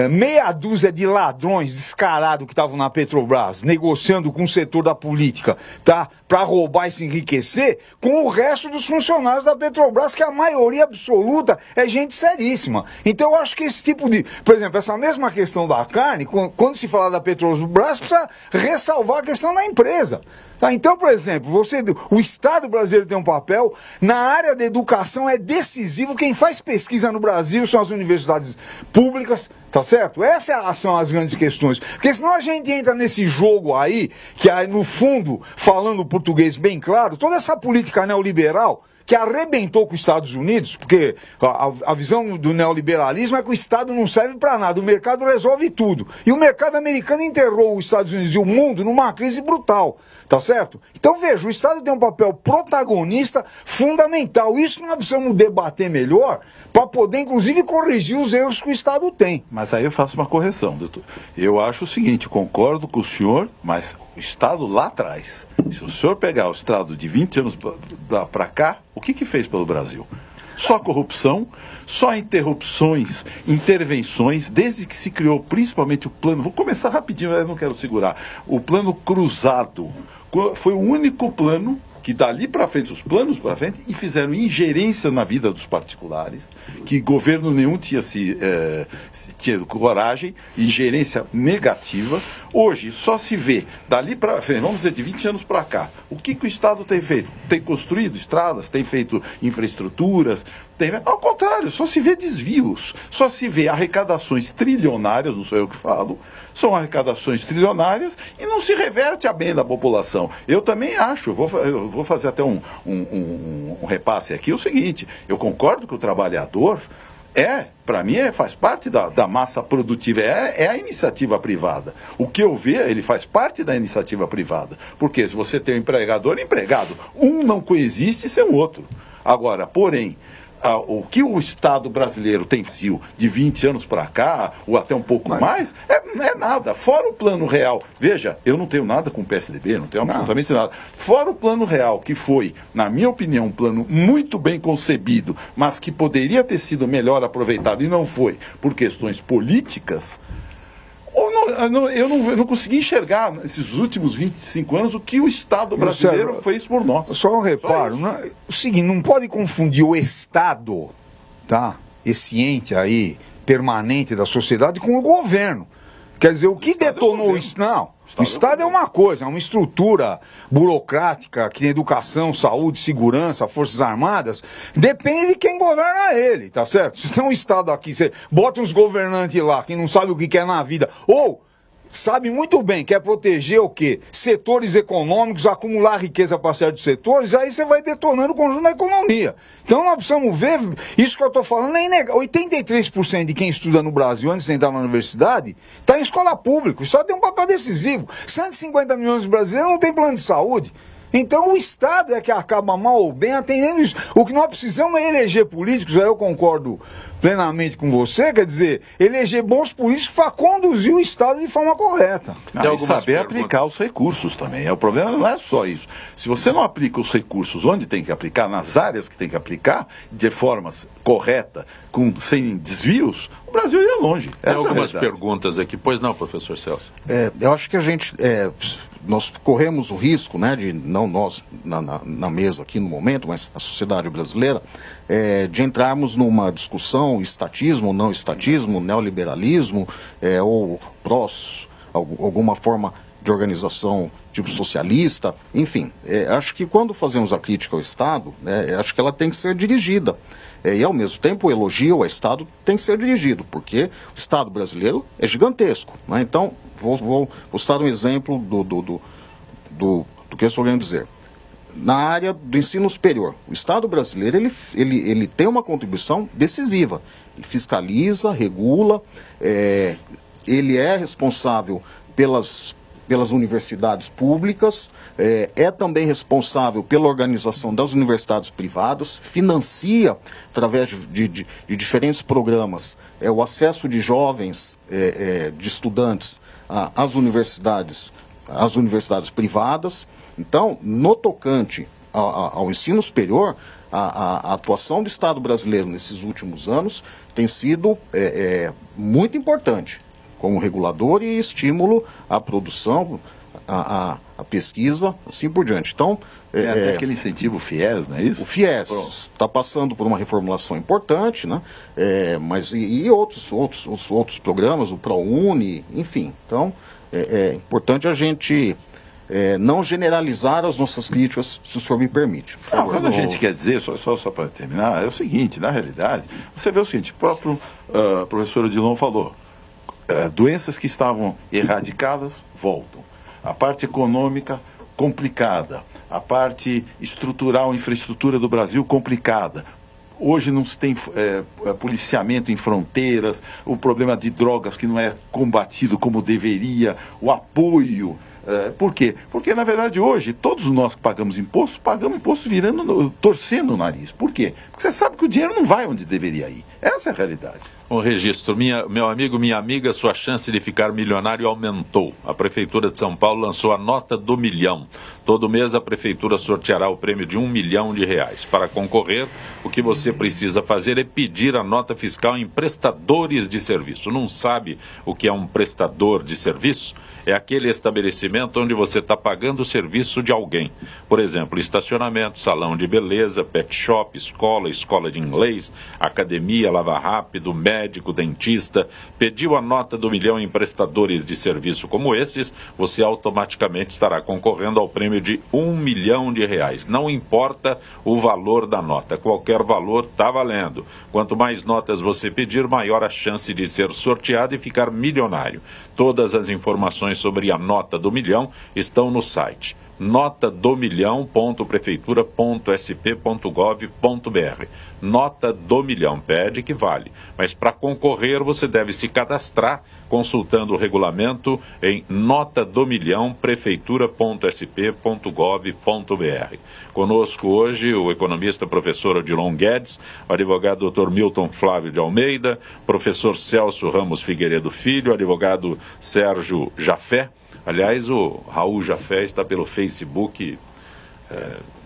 meia dúzia de ladrões descarados que estavam na Petrobras, negociando com o setor da política, tá? Para roubar e se enriquecer, com o resto dos funcionários da Petrobras, que a maioria absoluta é gente seríssima. Então eu acho que esse tipo de... Por exemplo, essa mesma questão da carne, quando se fala da Petrobras, precisa ressalvar a questão da empresa. Tá? Então, por exemplo, o Estado brasileiro tem um papel, na área da educação é decisivo, quem faz pesquisa no Brasil são as universidades públicas, tá certo? Essas são as grandes questões, porque senão a gente entra nesse jogo aí, que aí no fundo, falando português bem claro, toda essa política neoliberal, que arrebentou com os Estados Unidos, porque a visão do neoliberalismo é que o Estado não serve para nada, o mercado resolve tudo. E o mercado americano enterrou os Estados Unidos e o mundo numa crise brutal, tá certo? Então veja, o Estado tem um papel protagonista fundamental. Isso nós precisamos debater melhor para poder, inclusive, corrigir os erros que o Estado tem. Mas aí eu faço uma correção, doutor. Eu acho o seguinte, concordo com o senhor, mas o Estado lá atrás, se o senhor pegar o Estado de 20 anos para cá, o que fez pelo Brasil? Só corrupção, só interrupções, intervenções, desde que se criou principalmente o plano, vou começar rapidinho, eu não quero segurar, o plano cruzado, foi o único plano que dali para frente, os planos para frente, e fizeram ingerência na vida dos particulares, que governo nenhum tinha tido coragem, ingerência negativa. Hoje só se vê, dali para frente, vamos dizer, de 20 anos para cá, o que o Estado tem feito? Tem construído estradas, tem feito infraestruturas, ao contrário, só se vê desvios, só se vê arrecadações trilionárias, não sou eu que falo, são arrecadações trilionárias e não se reverte a bem da população. Eu também acho, eu vou fazer até um repasse aqui, o seguinte, eu concordo que o trabalhador para mim, faz parte da massa produtiva, é a iniciativa privada. O que eu vejo, ele faz parte da iniciativa privada. Porque se você tem um empregador e empregado, um não coexiste sem o outro. Agora, porém, o que o Estado brasileiro tem sido de 20 anos para cá, ou até um pouco mais, não é nada. Fora o plano real. Veja, eu não tenho nada com o PSDB, não tenho absolutamente nada. Fora o plano real, que foi, na minha opinião, um plano muito bem concebido, mas que poderia ter sido melhor aproveitado e não foi, por questões políticas. Eu não consegui enxergar nesses últimos 25 anos o que o Estado brasileiro fez por nós. Só um reparo, o seguinte, não pode confundir o Estado, tá? Esse ente aí permanente da sociedade com o governo. Quer dizer, o que detonou isso? Não. O Estado é uma coisa, é uma estrutura burocrática que tem educação, saúde, segurança, forças armadas, depende de quem governa ele, tá certo? Se tem um Estado aqui, você bota uns governantes lá que não sabe o que quer na vida, ou sabe muito bem, quer proteger o quê? Setores econômicos, acumular riqueza para certos setores, aí você vai detonando o conjunto da economia. Então nós precisamos ver, isso que eu estou falando é inegável. 83% de quem estuda no Brasil antes de entrar na universidade está em escola pública, isso só tem um papel decisivo. 150 milhões de brasileiros não tem plano de saúde. Então o Estado é que acaba mal ou bem atendendo isso. O que nós precisamos é eleger políticos, aí eu concordo plenamente com você, quer dizer, eleger bons políticos para conduzir o Estado de forma correta. E saber aplicar os recursos também. O problema não é só isso. Se você não aplica os recursos onde tem que aplicar, nas áreas que tem que aplicar, de forma correta, sem desvios, o Brasil ia longe. Tem algumas perguntas aqui. Pois não, professor Celso? Eu acho que nós corremos o risco, né, de não nós na mesa aqui no momento, mas a sociedade brasileira, de entrarmos numa discussão estatismo, não estatismo, neoliberalismo, ou alguma forma de organização tipo socialista, enfim. Acho que quando fazemos a crítica ao Estado, acho que ela tem que ser dirigida. E ao mesmo tempo o elogio ao Estado tem que ser dirigido, porque o Estado brasileiro é gigantesco, né? Então, vou citar um exemplo do que eu estou querendo dizer. na área do ensino superior. O Estado brasileiro ele tem uma contribuição decisiva. Ele fiscaliza, regula, ele é responsável pelas universidades públicas, é também responsável pela organização das universidades privadas, financia, através de diferentes programas, o acesso de jovens, de estudantes às universidades privadas. Então, no tocante ao ensino superior, a atuação do Estado brasileiro nesses últimos anos tem sido muito importante, como regulador e estímulo à produção, à pesquisa, assim por diante. Então, até aquele incentivo FIES, não é isso? O FIES está passando por uma reformulação importante, né? Mas e outros programas, o ProUni, enfim. Então, é importante a gente não generalizar as nossas críticas, se o senhor me permite. Quando a gente quer dizer, só para terminar, é o seguinte, na realidade, você vê o seguinte, o próprio professor Odilon falou, doenças que estavam erradicadas voltam. A parte econômica complicada, a parte estrutural, infraestrutura do Brasil complicada. Hoje não se tem policiamento em fronteiras, o problema de drogas que não é combatido como deveria, o apoio. Por quê? Porque, na verdade, hoje, todos nós que pagamos imposto torcendo o nariz. Por quê? Porque você sabe que o dinheiro não vai onde deveria ir. Essa é a realidade. Um registro. Meu amigo, minha amiga, sua chance de ficar milionário aumentou. A Prefeitura de São Paulo lançou a nota do milhão. Todo mês a Prefeitura sorteará o prêmio de R$1 milhão. Para concorrer, o que você precisa fazer é pedir a nota fiscal em prestadores de serviço. Não sabe o que é um prestador de serviço? É aquele estabelecimento onde você está pagando o serviço de alguém. Por exemplo, estacionamento, salão de beleza, pet shop, escola de inglês, academia, lava rápido, médico, dentista. Pediu a nota do milhão em prestadores de serviço como esses, você automaticamente estará concorrendo ao prêmio de R$1 milhão. Não importa o valor da nota, qualquer valor está valendo. Quanto mais notas você pedir, maior a chance de ser sorteado e ficar milionário. Todas as informações sobre a nota do milhão estão no site notadomilhão.prefeitura.sp.gov.br. Nota do milhão, pede que vale. Mas para concorrer você deve se cadastrar consultando o regulamento em notadomilhão.prefeitura.sp.gov.br. Conosco hoje o economista professor Odilon Guedes, o advogado Dr. Milton Flávio de Almeida, professor Celso Ramos Figueiredo Filho, advogado Sérgio Jafé. Aliás, o Raul Jafé está pelo Facebook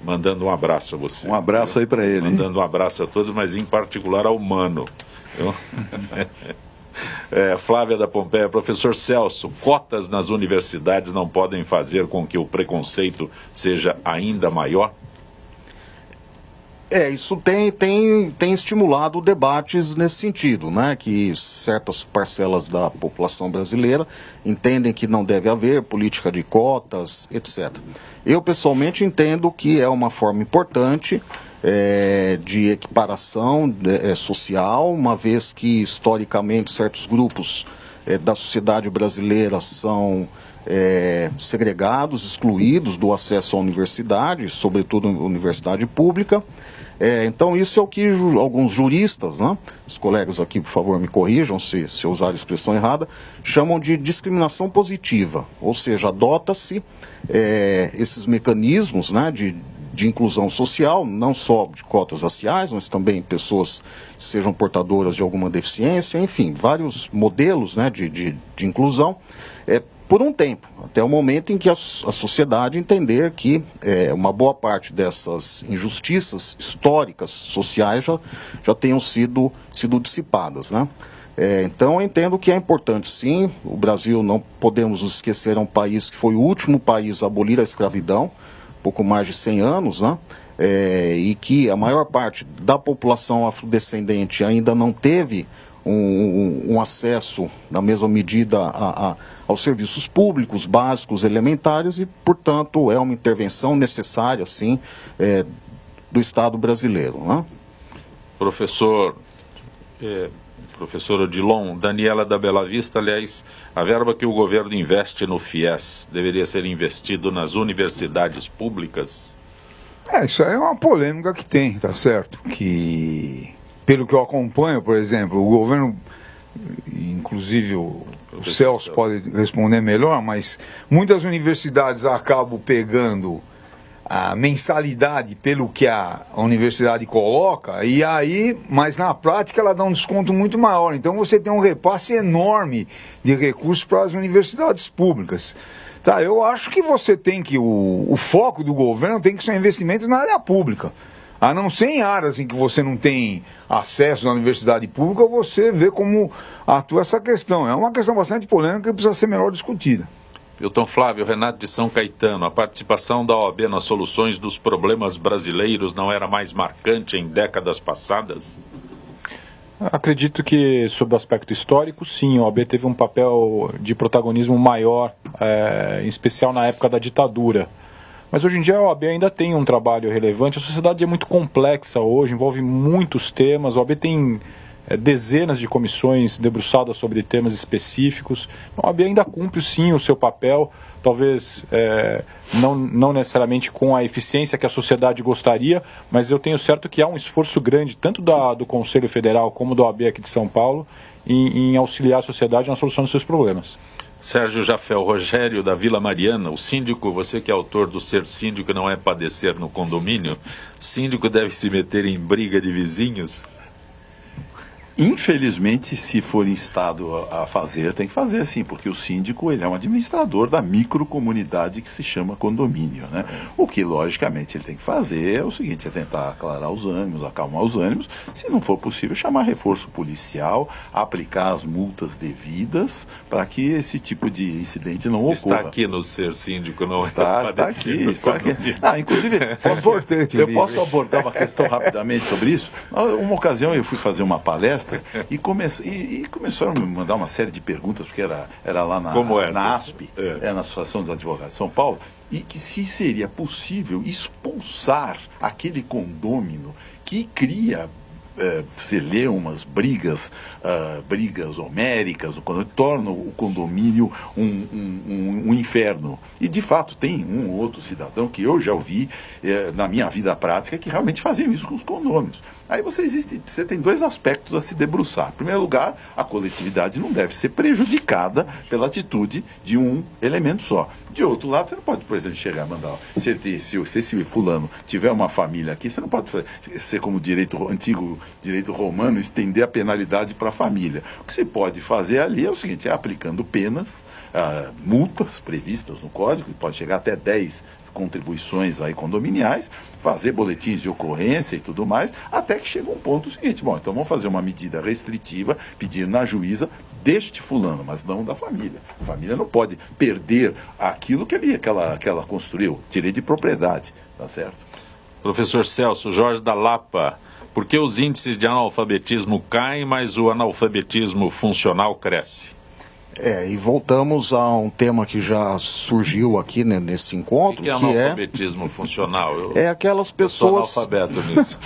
mandando um abraço a você. Um abraço aí para ele. Mandando um abraço a todos, mas em particular ao Mano. Flávia da Pompeia, professor Celso, cotas nas universidades não podem fazer com que o preconceito seja ainda maior? Isso tem estimulado debates nesse sentido, né? Que certas parcelas da população brasileira entendem que não deve haver política de cotas, etc. Eu, pessoalmente, entendo que é uma forma importante de equiparação social, uma vez que, historicamente, certos grupos da sociedade brasileira são segregados, excluídos do acesso à universidade, sobretudo à universidade pública. Então isso é o que alguns juristas, né, os colegas aqui, por favor, me corrijam se eu usar a expressão errada, chamam de discriminação positiva, ou seja, adota-se esses mecanismos, né, de inclusão social, não só de cotas raciais, mas também pessoas que sejam portadoras de alguma deficiência, enfim, vários modelos, né, de inclusão, por um tempo, até o momento em que a sociedade entender que uma boa parte dessas injustiças históricas, sociais, já tenham sido dissipadas, né? Então eu entendo que é importante sim, o Brasil, não podemos nos esquecer, é um país que foi o último país a abolir a escravidão, pouco mais de 100 anos, né? E que a maior parte da população afrodescendente ainda não teve um acesso, na mesma medida, aos serviços públicos básicos elementares e, portanto, é uma intervenção necessária, sim, do Estado brasileiro, né? Professor Odilon, Daniela da Bela Vista, aliás, a verba que o governo investe no FIES deveria ser investido nas universidades públicas? Isso aí é uma polêmica que tem, tá certo? Que, pelo que eu acompanho, por exemplo, o governo, inclusive o Celso pode responder melhor, mas muitas universidades acabam pegando a mensalidade pelo que a universidade coloca, e aí, mas na prática ela dá um desconto muito maior. Então você tem um repasse enorme de recursos para as universidades públicas. Tá, eu acho que você tem que, o foco do governo tem que ser investimentos na área pública. A não ser em áreas em que você não tem acesso à universidade pública, você vê como atua essa questão. É uma questão bastante polêmica que precisa ser melhor discutida. Wilton Flávio, Renato de São Caetano, a participação da OAB nas soluções dos problemas brasileiros não era mais marcante em décadas passadas? Acredito que, sob o aspecto histórico, sim, a OAB teve um papel de protagonismo maior, em especial na época da ditadura. Mas hoje em dia a OAB ainda tem um trabalho relevante. A sociedade é muito complexa hoje, envolve muitos temas. A OAB tem dezenas de comissões debruçadas sobre temas específicos. A OAB ainda cumpre, sim, o seu papel, talvez não necessariamente com a eficiência que a sociedade gostaria, mas eu tenho certo que há um esforço grande, tanto do Conselho Federal como da OAB aqui de São Paulo, em auxiliar a sociedade na solução dos seus problemas. Sérgio Jafel, Rogério da Vila Mariana, o síndico, você que é autor do Ser Síndico Não É Padecer no Condomínio, síndico deve se meter em briga de vizinhos? Infelizmente, se for instado a fazer, tem que fazer sim, porque o síndico ele é um administrador da microcomunidade que se chama condomínio, né? O que, logicamente, ele tem que fazer é o seguinte, é tentar aclarar os ânimos, acalmar os ânimos, se não for possível, chamar reforço policial, aplicar as multas devidas para que esse tipo de incidente não ocorra. Está aqui no Ser Síndico Não está aqui. Inclusive, eu posso abordar uma questão rapidamente sobre isso? Uma ocasião eu fui fazer uma palestra e começaram a me mandar uma série de perguntas, porque era lá na ASP, na Associação dos Advogados de São Paulo, e que se seria possível expulsar aquele condômino que cria celeumas, brigas homéricas, torna o condomínio um inferno. E de fato tem um ou outro cidadão que eu já ouvi na minha vida prática que realmente faziam isso com os condôminos. Aí você tem dois aspectos a se debruçar. Em primeiro lugar, a coletividade não deve ser prejudicada pela atitude de um elemento só. De outro lado, você não pode, por exemplo, chegar e mandar, se esse fulano tiver uma família aqui, você não pode ser como antigo direito romano, estender a penalidade para a família. O que se pode fazer ali é o seguinte, aplicando penas, multas previstas no código, que pode chegar até 10 contribuições aí condominiais, fazer boletins de ocorrência e tudo mais, até que chega um ponto seguinte, então vamos fazer uma medida restritiva, pedir na juíza deste fulano, mas não da família. A família não pode perder aquilo que ela construiu, direito de propriedade, tá certo? Professor Celso, Jorge da Lapa, por que os índices de analfabetismo caem, mas o analfabetismo funcional cresce? E voltamos a um tema que já surgiu aqui, né, nesse encontro, que é analfabetismo funcional? Aquelas pessoas... Eu sou analfabeto nisso.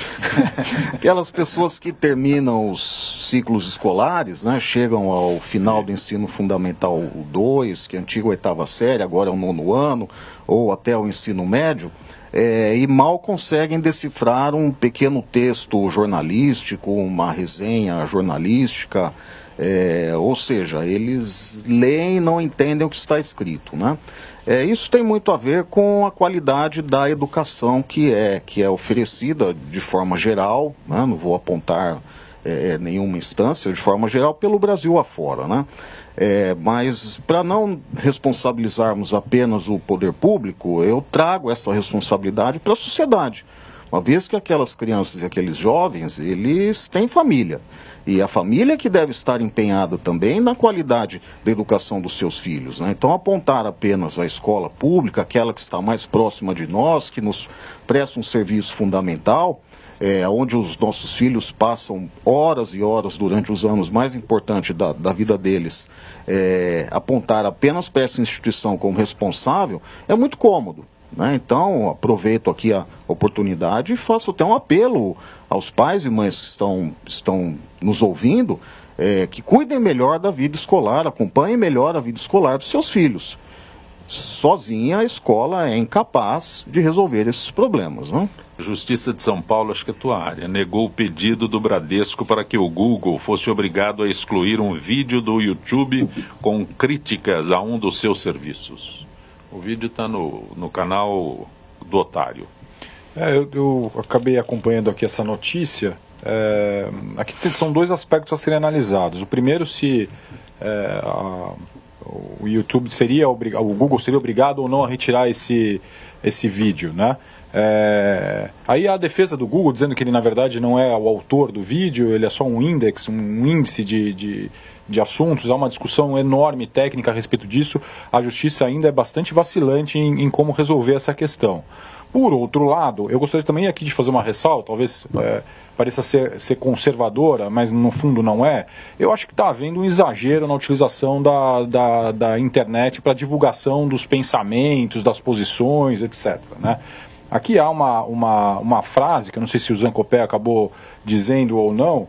Aquelas pessoas que terminam os ciclos escolares, né, chegam ao final do ensino fundamental 2, que é a antiga 8ª série, agora é o 9º ano, ou até o ensino médio, e mal conseguem decifrar um pequeno texto jornalístico, uma resenha jornalística, ou seja, eles leem e não entendem o que está escrito, né? Isso tem muito a ver com a qualidade da educação que é oferecida de forma geral, né? Não vou apontar nenhuma instância, de forma geral, pelo Brasil afora, né? Mas para não responsabilizarmos apenas o poder público, eu trago essa responsabilidade para a sociedade. Uma vez que aquelas crianças e aqueles jovens, eles têm família. E a família que deve estar empenhada também na qualidade da educação dos seus filhos, né? Então apontar apenas a escola pública, aquela que está mais próxima de nós, que nos presta um serviço fundamental, onde os nossos filhos passam horas e horas durante os anos mais importantes da vida deles, apontar apenas para essa instituição como responsável, é muito cômodo. Né? Então, aproveito aqui a oportunidade e faço até um apelo aos pais e mães que estão nos ouvindo, que cuidem melhor da vida escolar, acompanhem melhor a vida escolar dos seus filhos. sozinha a escola é incapaz de resolver esses problemas, né? Justiça de São Paulo, acho que é tua área, negou o pedido do Bradesco para que o Google fosse obrigado a excluir um vídeo do YouTube com críticas a um dos seus serviços. O vídeo está no canal do Otário. Eu acabei acompanhando aqui essa notícia. Aqui são dois aspectos a serem analisados. O primeiro, se o YouTube o Google seria obrigado ou não a retirar esse vídeo, né? Aí a defesa do Google dizendo que ele na verdade não é o autor do vídeo, ele é só um índice de assuntos. Há uma discussão enorme técnica a respeito disso. A justiça ainda é bastante vacilante em como resolver essa questão. Por outro lado, eu gostaria também aqui de fazer uma ressalva, talvez pareça ser conservadora, mas no fundo não é. Eu acho que está havendo um exagero na utilização da internet para divulgação dos pensamentos, das posições, etc., né? Aqui há uma frase, que eu não sei se o Zancopé acabou dizendo ou não,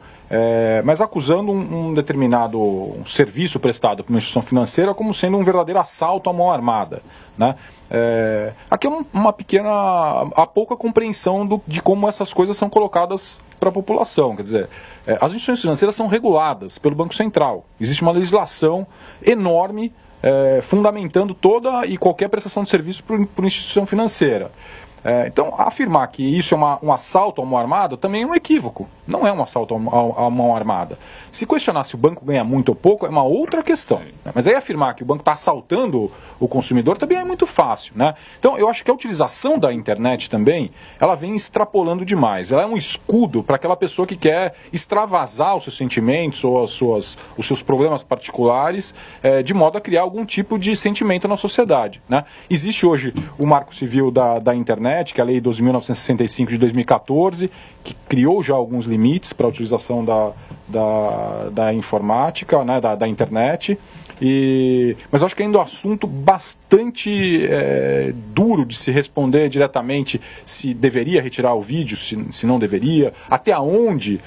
mas acusando um determinado serviço prestado por uma instituição financeira como sendo um verdadeiro assalto à mão armada, né? Aqui é há pouca compreensão de como essas coisas são colocadas para a população. Quer dizer, as instituições financeiras são reguladas pelo Banco Central. Existe uma legislação enorme fundamentando toda e qualquer prestação de serviço por instituição financeira. Então, afirmar que isso é um assalto à mão armada também é um equívoco. Não é um assalto à mão armada. Se questionar se o banco ganha muito ou pouco é uma outra questão, né? Mas aí afirmar que o banco está assaltando o consumidor também é muito fácil, né? Então, eu acho que a utilização da internet também, ela vem extrapolando demais. Ela é um escudo para aquela pessoa que quer extravasar os seus sentimentos ou os seus problemas particulares, de modo a criar algum tipo de sentimento na sociedade, né? Existe hoje o Marco Civil da internet, que é a Lei 12.965 de 2014, que criou já alguns limites para a utilização da informática, né, da internet. Mas eu acho que ainda é um assunto bastante duro de se responder diretamente se deveria retirar o vídeo, se não deveria, até onde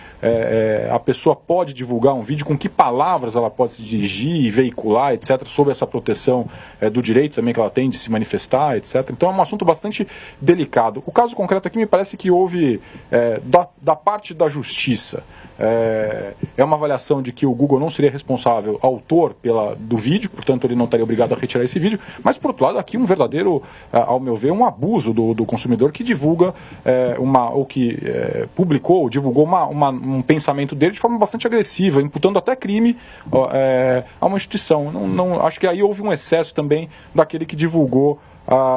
a pessoa pode divulgar um vídeo, com que palavras ela pode se dirigir e veicular, etc., sob essa proteção do direito também que ela tem de se manifestar, etc. Então é um assunto bastante delicado. O caso concreto aqui me parece que houve, da parte da justiça, uma avaliação de que o Google não seria responsável, autor do vídeo, portanto ele não estaria obrigado a retirar esse vídeo, mas por outro lado aqui um verdadeiro, ao meu ver, um abuso do consumidor que divulga publicou, divulgou um pensamento dele de forma bastante agressiva, imputando até crime a uma instituição. Acho que aí houve um excesso também daquele que divulgou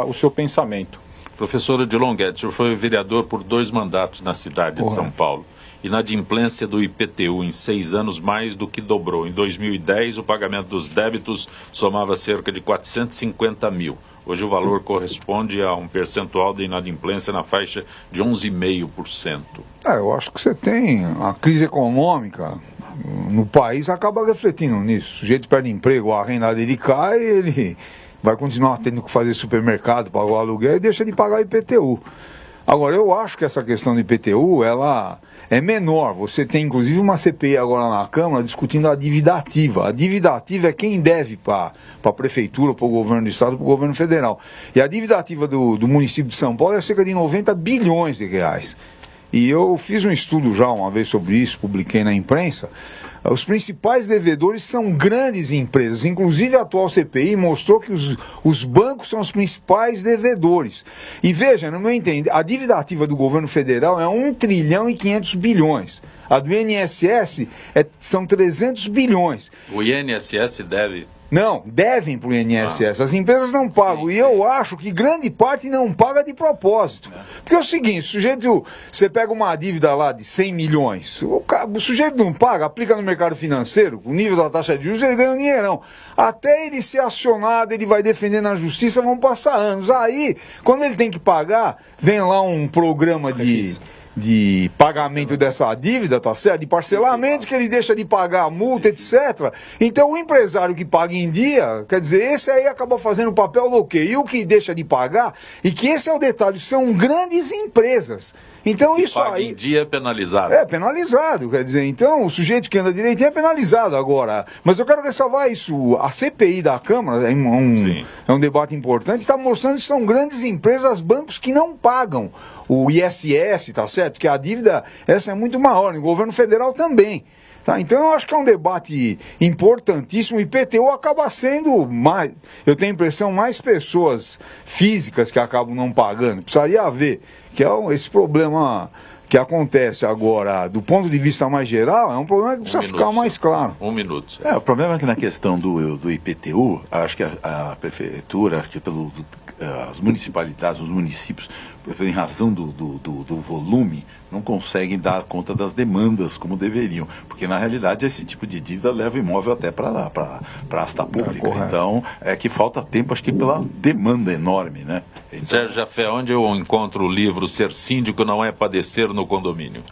o seu pensamento. Professor Odilon Guedes, o senhor foi vereador por 2 mandatos na cidade de São Paulo. Inadimplência do IPTU em 6 anos mais do que dobrou. Em 2010, o pagamento dos débitos somava cerca de 450 mil. Hoje o valor corresponde a um percentual de inadimplência na faixa de 11,5%. Eu acho que você tem a crise econômica no país, acaba refletindo nisso. O sujeito perde emprego, a renda dele cai, ele vai continuar tendo que fazer supermercado, pagar o aluguel e deixa de pagar IPTU. Agora, eu acho que essa questão do IPTU, ela é menor. Você tem, inclusive, uma CPI agora na Câmara discutindo a dívida ativa. A dívida ativa é quem deve para a Prefeitura, para o Governo do Estado, para o Governo Federal. E a dívida ativa do município de São Paulo é cerca de 90 bilhões de reais. E eu fiz um estudo já uma vez sobre isso, publiquei na imprensa. Os principais devedores são grandes empresas, inclusive a atual CPI mostrou que os bancos são os principais devedores. E veja, no meu entender, a dívida ativa do governo federal é 1 trilhão e 500 bilhões. A do INSS são 300 bilhões. O INSS deve... Não, devem para o INSS. As empresas não pagam. Sim, e eu acho que grande parte não paga de propósito. Porque é o seguinte, você pega uma dívida lá de 100 milhões, o sujeito não paga, aplica no mercado financeiro, o nível da taxa de juros, ele ganha um dinheirão. Até ele ser acionado, ele vai defender na justiça, vão passar anos. Aí, quando ele tem que pagar, vem lá um programa de pagamento dessa dívida, tá certo? De parcelamento, que ele deixa de pagar a multa, etc. Então o empresário que paga em dia, quer dizer, esse aí acaba fazendo o papel do quê? E o que deixa de pagar, e que esse é o detalhe, são grandes empresas. Então isso paga aí... em dia é penalizado. É penalizado, quer dizer, então o sujeito que anda direitinho é penalizado agora. Mas eu quero ressalvar isso, a CPI da Câmara é um debate importante, está mostrando que são grandes empresas, bancos que não pagam o ISS, tá certo? Que a dívida, essa é muito maior, no governo federal também. Tá, então eu acho que é um debate importantíssimo. O IPTU acaba sendo mais, eu tenho a impressão, mais pessoas físicas que acabam não pagando. Precisaria haver, que é esse problema que acontece agora, do ponto de vista mais geral, é um problema que precisa ficar mais claro. Um minuto. O problema é que na questão do IPTU, acho que a prefeitura, acho que as municipalidades, os municípios, em razão do volume, não conseguem dar conta das demandas como deveriam, porque na realidade esse tipo de dívida leva o imóvel até para a asta pública. Então é que falta tempo, acho que pela demanda enorme, né? Então... Sérgio Jafé, onde eu encontro o livro Ser Síndico Não é Padecer no Condomínio?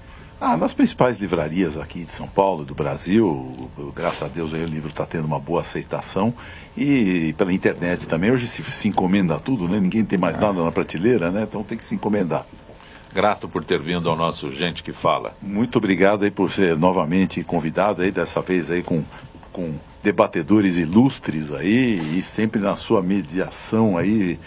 Nas principais livrarias aqui de São Paulo, do Brasil, graças a Deus aí o livro está tendo uma boa aceitação, e pela internet também, hoje se encomenda tudo, né? Ninguém tem mais nada na prateleira, né? Então tem que se encomendar. Grato por ter vindo ao nosso Gente que Fala. Muito obrigado aí por ser novamente convidado aí, dessa vez aí com debatedores ilustres aí, e sempre na sua mediação aí,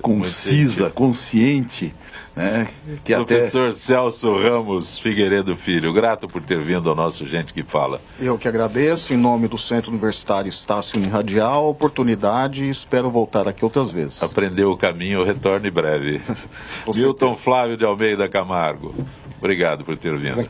concisa, consciente, né? Que Professor Celso Ramos Figueiredo Filho, grato por ter vindo ao nosso Gente que Fala. Eu que agradeço, em nome do Centro Universitário Estácio Uniradial, a oportunidade, e espero voltar aqui outras vezes. Aprendeu o caminho, retorne breve. Milton Flávio de Almeida Camargo, obrigado por ter vindo.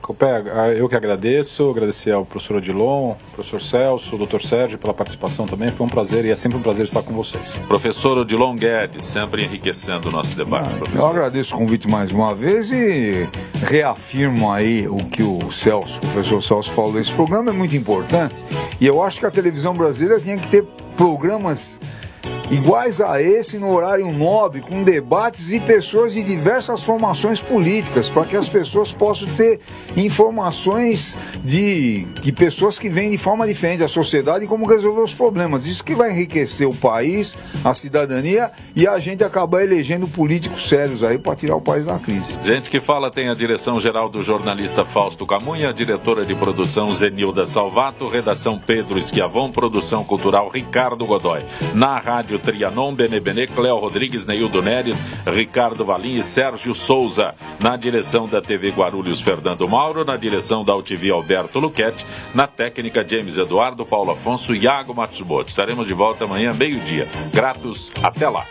Eu que agradeço, agradecer ao professor Odilon, professor Celso, o doutor Sérgio pela participação também, foi um prazer e é sempre um prazer estar com vocês. Professor Odilon Guedes, sempre enriquecendo o nosso debate. Eu agradeço o convite mais uma vez e reafirmo aí o que o professor Celso falou desse programa, é muito importante, e eu acho que a televisão brasileira tinha que ter programas iguais a esse no horário nobre, com debates e pessoas de diversas formações políticas, para que as pessoas possam ter informações de pessoas que vêm de forma diferente da sociedade e como resolver os problemas. Isso que vai enriquecer o país, a cidadania, e a gente acabar elegendo políticos sérios aí para tirar o país da crise. Gente que Fala tem a direção geral do jornalista Fausto Camunha, diretora de produção Zenilda Salvato, redação Pedro Esquiavon, produção cultural Ricardo Godoy. Na Rádio Trianon, Benebene, Cléo Rodrigues, Neildo Neres, Ricardo Valim e Sérgio Souza. Na direção da TV Guarulhos, Fernando Mauro. Na direção da UTV, Alberto Luquete. Na técnica, James Eduardo, Paulo Afonso e Iago Matsumoto. Estaremos de volta amanhã, meio-dia. Gratos, até lá.